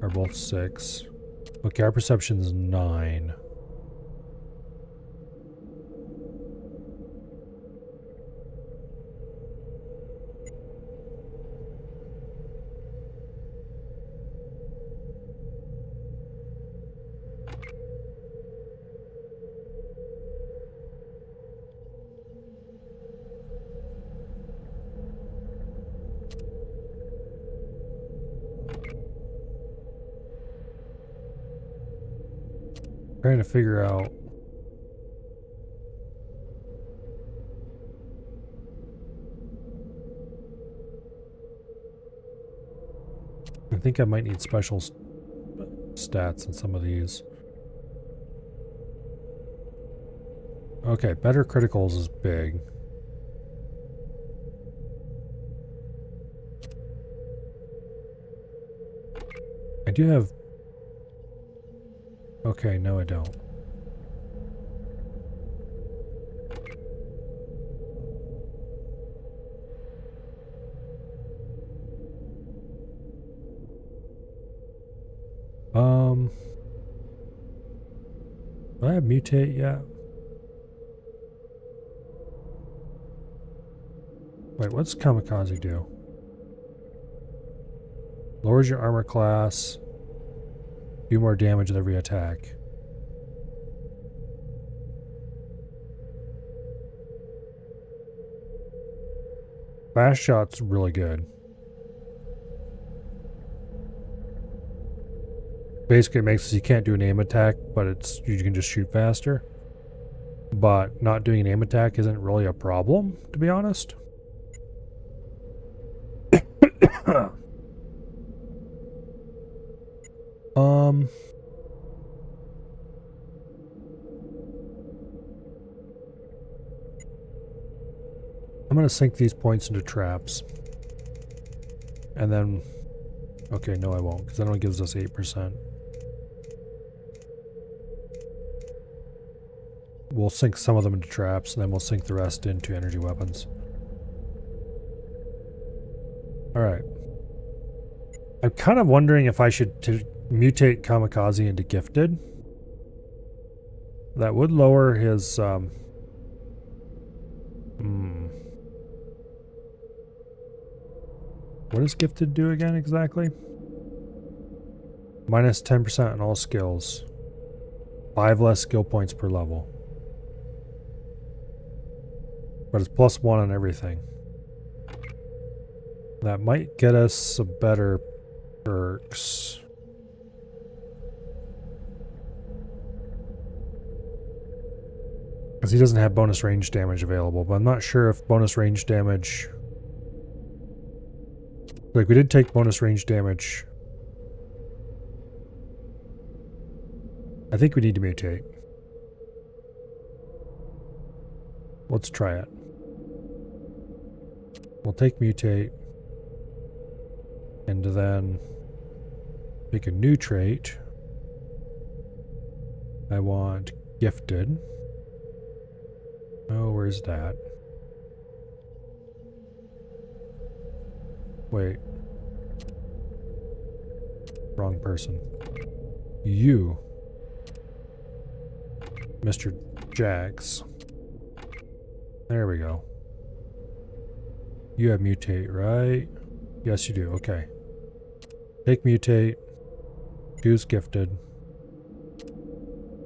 are both 6. Okay, our perception's 9. Trying to figure out think I might need special stats in some of these. Okay, better criticals is big. I do have... Okay, no I don't. Do I have mutate yet? Wait, what's kamikaze do? Lowers your armor class. Do more damage with every attack. Fast shot's really good. Basically, it makes it so you can't do an aim attack, but you can just shoot faster. But not doing an aim attack isn't really a problem, to be honest. I'm gonna sink these points into traps. And then... Okay, no I won't, because that only gives us 8%. We'll sink some of them into traps, and then we'll sink the rest into energy weapons. Alright. I'm kind of wondering if I should mutate Kamikaze into Gifted. That would lower his, What does Gifted do again, exactly? Minus 10% on all skills. 5 less skill points per level. But it's +1 on everything. That might get us some better perks. Because he doesn't have bonus range damage available, but I'm not sure if bonus range damage... Like, we did take bonus range damage. I think we need to mutate. Let's try it. We'll take mutate. And then pick a new trait. I want gifted. Oh, where's that? Wait. Wrong person. You. Mr. Jax. There we go. You have mutate, right? Yes, you do. Okay. Take mutate. Choose gifted.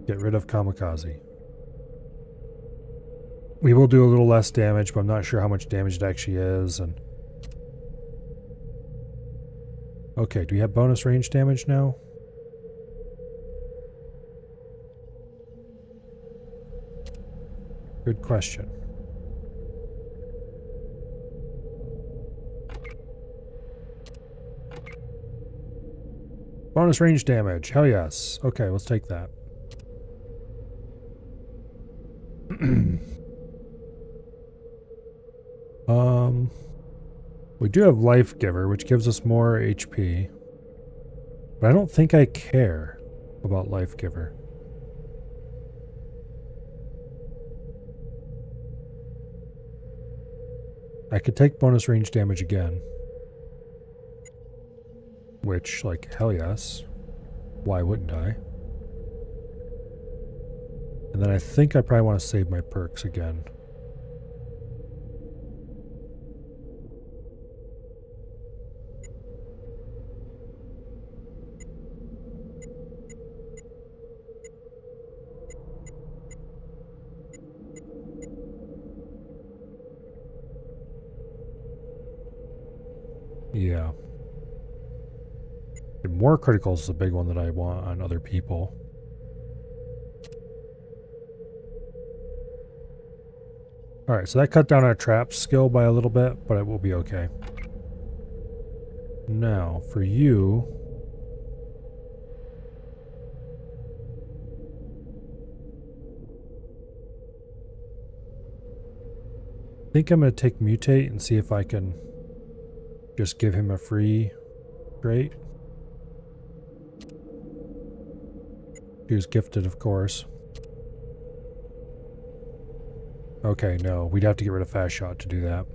Get rid of kamikaze. We will do a little less damage, but I'm not sure how much damage it actually is. And okay, do we have bonus range damage now? Good question. Bonus range damage. Hell yes. Okay, let's take that. We do have Life Giver, which gives us more HP. But I don't think I care about Life Giver. I could take bonus range damage again. Which, like, hell yes. Why wouldn't I? And then I think I probably want to save my perks again. Yeah. And more criticals is a big one that I want on other people. Alright, so that cut down our trap skill by a little bit, but it will be okay. Now, for you... I think I'm going to take mutate and see if I can just give him a free trait. He was gifted, of course. Okay, no, we'd have to get rid of fast shot to do that.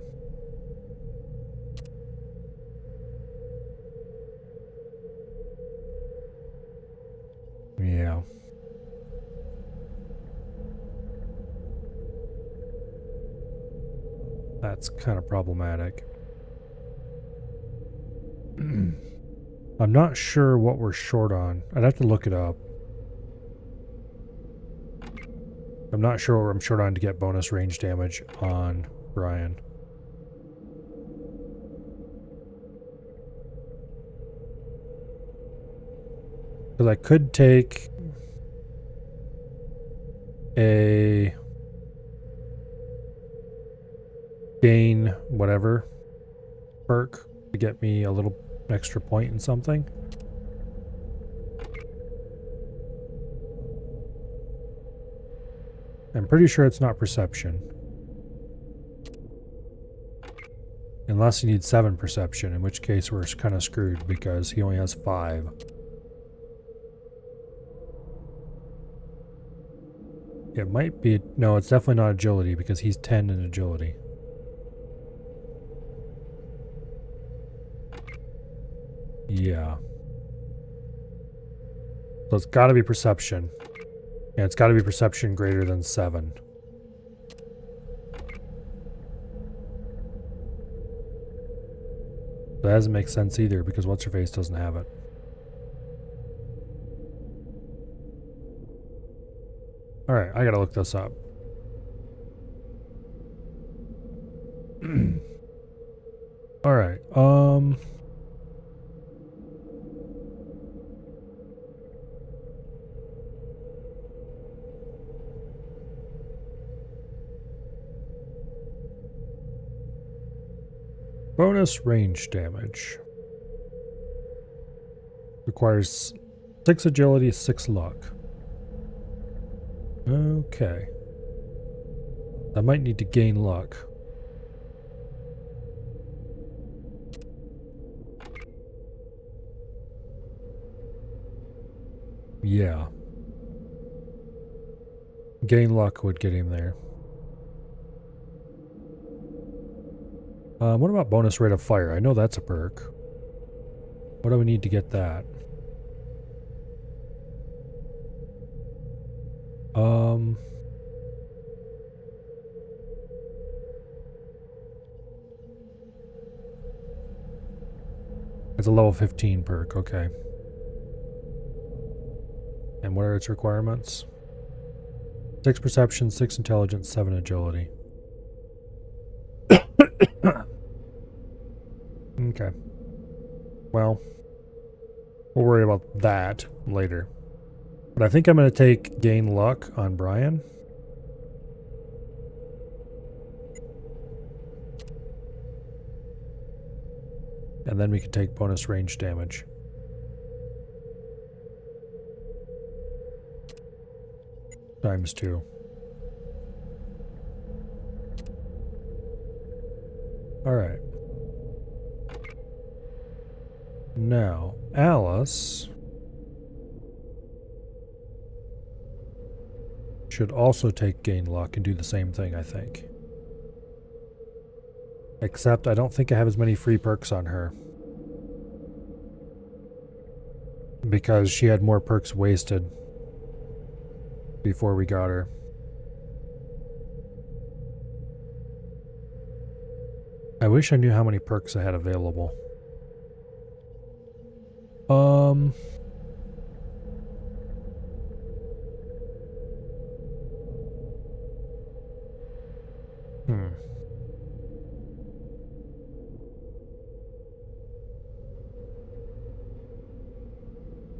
Yeah. That's kind of problematic. I'm not sure what we're short on. I'd have to look it up. I'm not sure what I'm short on to get bonus range damage on Brian. Because I could take a gain whatever perk to get me a little extra point in something. I'm pretty sure it's not perception. Unless he needs 7 perception, in which case we're kind of screwed because he only has 5. It might be... No, it's definitely not agility because he's 10 in agility. Yeah. So it's got to be perception. Yeah, it's got to be perception greater than 7. That doesn't make sense either because What's-Her-Face doesn't have it. Alright, I gotta look this up. Alright, bonus range damage. Requires 6 agility, 6 luck. Okay. I might need to gain luck. Yeah. Gain luck would get him there. What about bonus rate of fire? I know that's a perk. What do we need to get that? It's a level 15 perk, okay. And what are its requirements? 6 perception, 6 intelligence, 7 agility. Okay. Well, we'll worry about that later. But I think I'm going to take gain luck on Brian. And then we can take bonus range damage. Times 2. Alright. Now, Alice should also take gain luck and do the same thing, I think. Except I don't think I have as many free perks on her. Because she had more perks wasted before we got her. I wish I knew how many perks I had available.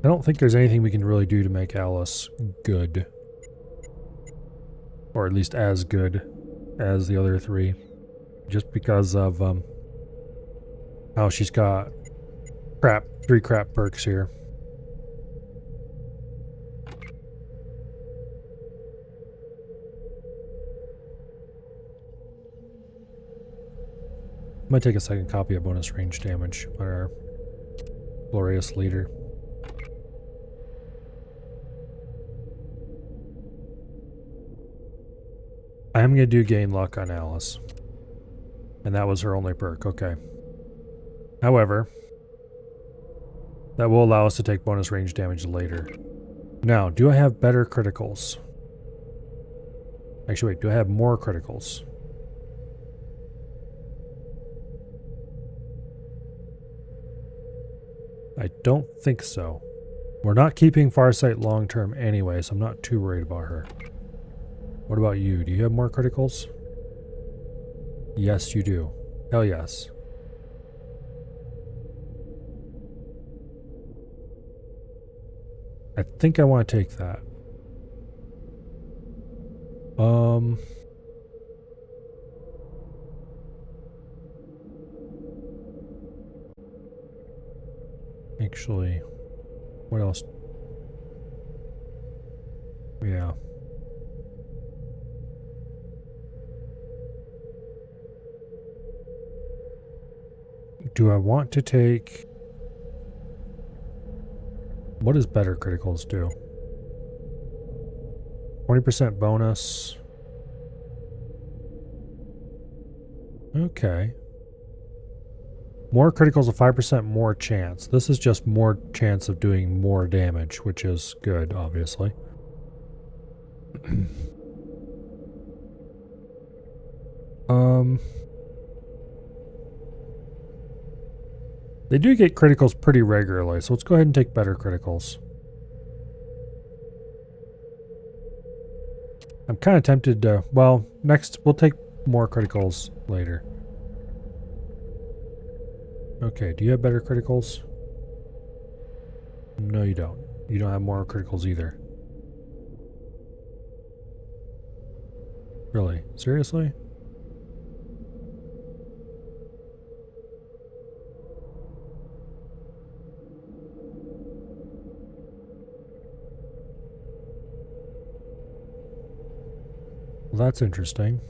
I don't think there's anything we can really do to make Alice good. Or at least as good as the other 3. Just because of how she's got crap, 3 crap perks here. Might take a second copy of bonus range damage by our glorious leader. I am going to do gain luck on Alice. And that was her only perk, okay. However, that will allow us to take bonus range damage later. Now, do I have better criticals? Actually, wait, do I have more criticals? I don't think so. We're not keeping Farsight long term anyway, so I'm not too worried about her. What about you? Do you have more criticals? Yes, you do. Hell yes. I think I want to take that. Actually, what else? Yeah. Do I want to take... What does better criticals do? 20% bonus. Okay. More criticals, a 5% more chance. This is just more chance of doing more damage, which is good, obviously. They do get criticals pretty regularly, so let's go ahead and take better criticals. I'm kind of tempted to... Well, next, we'll take more criticals later. Okay, do you have better criticals? No, you don't. You don't have more criticals either. Really? Seriously? Well, that's interesting.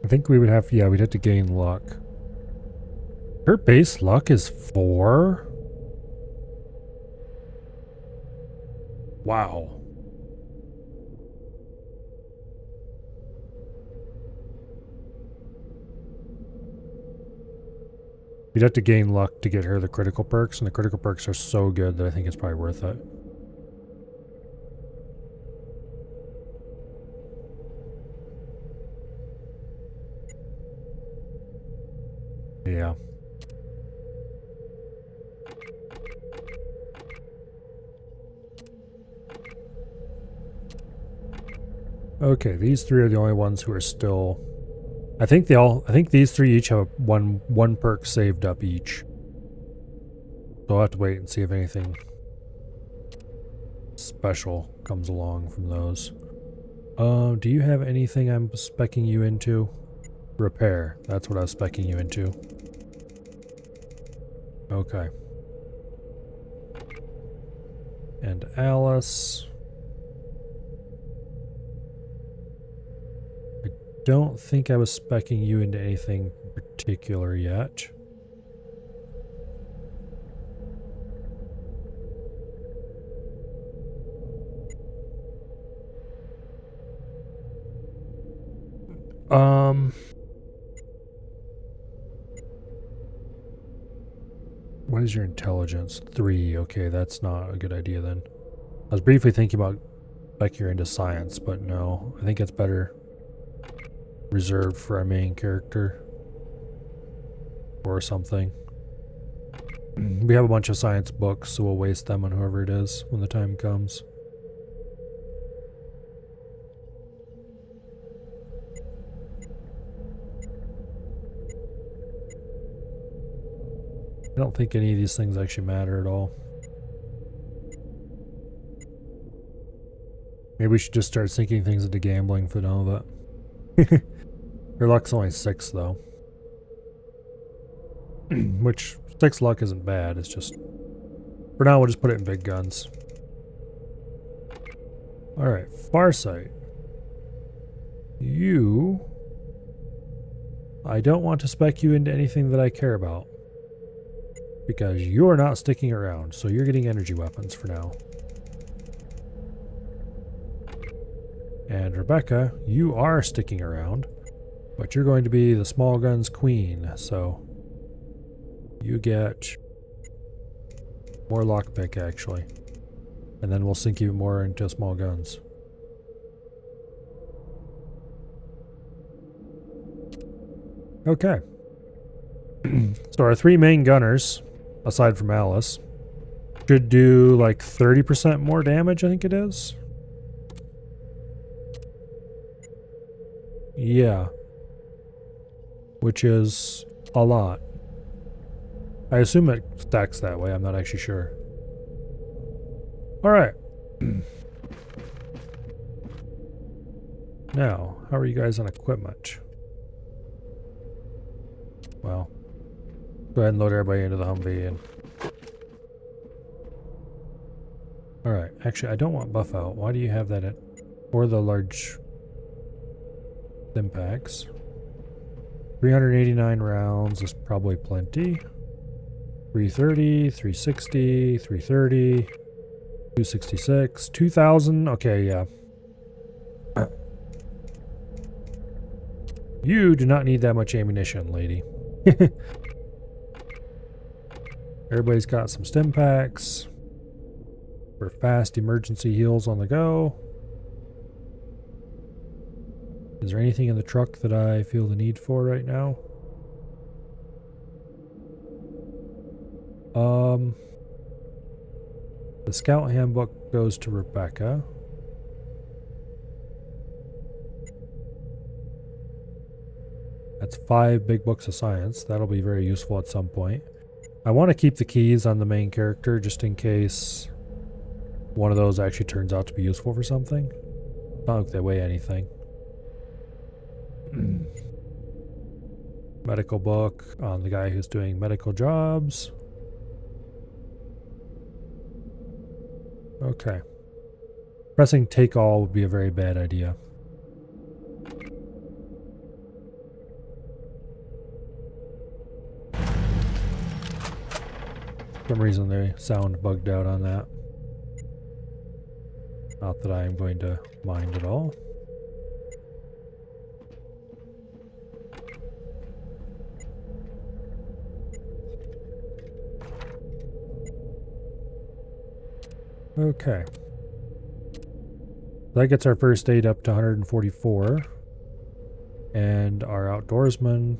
I think we would have, yeah, we'd have to gain luck. Her base luck is 4? Wow. You'd have to gain luck to get her the critical perks, and the critical perks are so good that I think it's probably worth it. Yeah. Okay, these 3 are the only ones who are still... I think these 3 each have one perk saved up each. So I'll have to wait and see if anything special comes along from those. Do you have anything I'm speccing you into? Repair. That's what I was speccing you into. Okay. And Alice... Don't think I was speccing you into anything particular yet. What is your intelligence? 3. Okay, that's not a good idea then. I was briefly thinking about spec you into science, but no. I think it's better reserved for our main character or something. We have a bunch of science books, so we'll waste them on whoever it is when the time comes. I don't think any of these things actually matter at all. Maybe we should just start sinking things into gambling for the hell of it. Your luck's only 6, though. Which, 6 luck isn't bad, it's just... For now, we'll just put it in big guns. Alright, Farsight. You... I don't want to spec you into anything that I care about. Because you're not sticking around, so you're getting energy weapons for now. And Rebecca, you are sticking around, but you're going to be the small guns queen, so you get more lockpick actually. And then we'll sink you more into small guns. Okay. So our 3 main gunners, aside from Alice, should do like 30% more damage, I think it is. Yeah. Which is a lot. I assume it stacks that way, I'm not actually sure. Alright. Now, how are you guys on equipment? Well, go ahead and load everybody into the Humvee and... Alright, actually I don't want buff out. Why do you have that at... Or the large... Impacts. 389 rounds is probably plenty. 330, 360, 330, 266, 2000. Okay, yeah. You do not need that much ammunition, lady. Everybody's got some stim packs for fast emergency heals on the go. Is there anything in the truck that I feel the need for right now? The scout handbook goes to Rebecca. That's 5 big books of science. That'll be very useful at some point. I want to keep the keys on the main character just in case one of those actually turns out to be useful for something. Not like they weigh anything. Medical book on the guy who's doing medical jobs. Okay. Pressing take all would be a very bad idea. For some reason they sound bugged out on that. Not that I'm going to mind at all. Okay. That gets our first aid up to 144. And our outdoorsman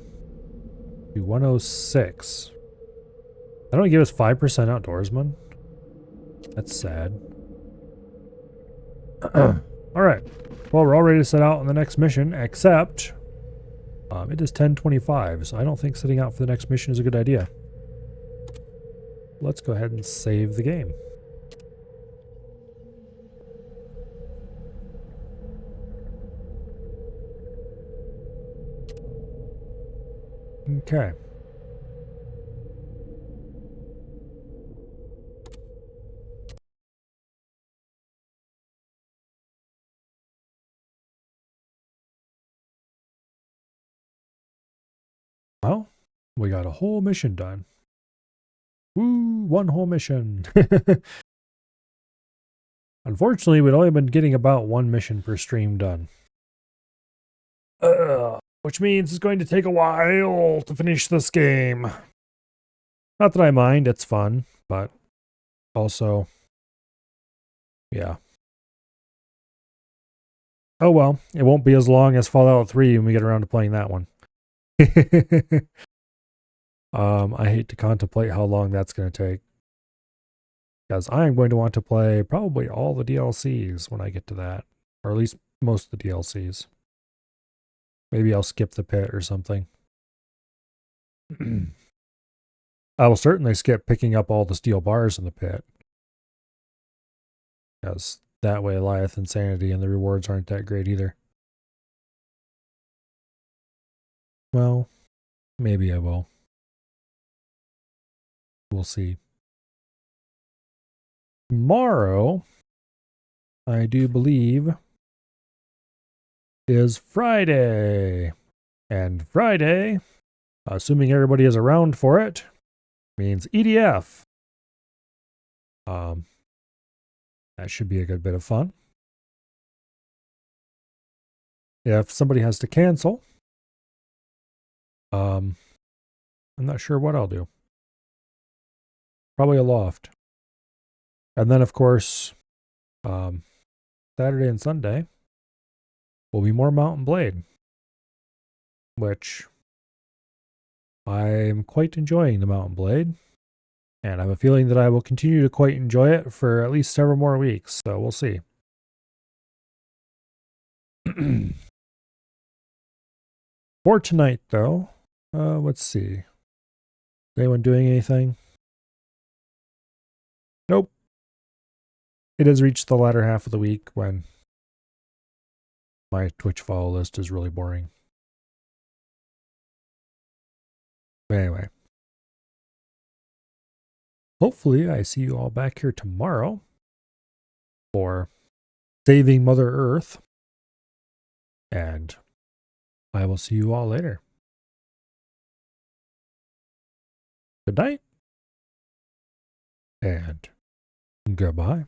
to 106. That don't give us 5% outdoorsman? That's sad. Alright. Well, we're all ready to set out on the next mission, except it is 10:25, so I don't think setting out for the next mission is a good idea. Let's go ahead and save the game. Okay. Well, we got a whole mission done. Woo, 1 whole mission. Unfortunately, we'd only been getting about 1 mission per stream done. Which means it's going to take a while to finish this game. Not that I mind, it's fun, but also, yeah. Oh well, it won't be as long as Fallout 3 when we get around to playing that one. I hate to contemplate how long that's going to take. Because I'm going to want to play probably all the DLCs when I get to that. Or at least most of the DLCs. Maybe I'll skip the pit or something. I will certainly skip picking up all the steel bars in the pit. Because that way, Lieth Insanity, and the rewards aren't that great either. Well, maybe I will. We'll see. Tomorrow, I do believe, is Friday. And Friday, assuming everybody is around for it, means EDF. That should be a good bit of fun. If somebody has to cancel, I'm not sure what I'll do. Probably a loft. And then, of course, Saturday and Sunday will be more Mountain Blade, which I'm quite enjoying the Mountain Blade. And I have a feeling that I will continue to quite enjoy it for at least several more weeks, so we'll see. For tonight, though, let's see. Is anyone doing anything? Nope. It has reached the latter half of the week when my Twitch follow list is really boring. But anyway. Hopefully I see you all back here tomorrow for Saving Mother Earth. And I will see you all later. Good night. And goodbye.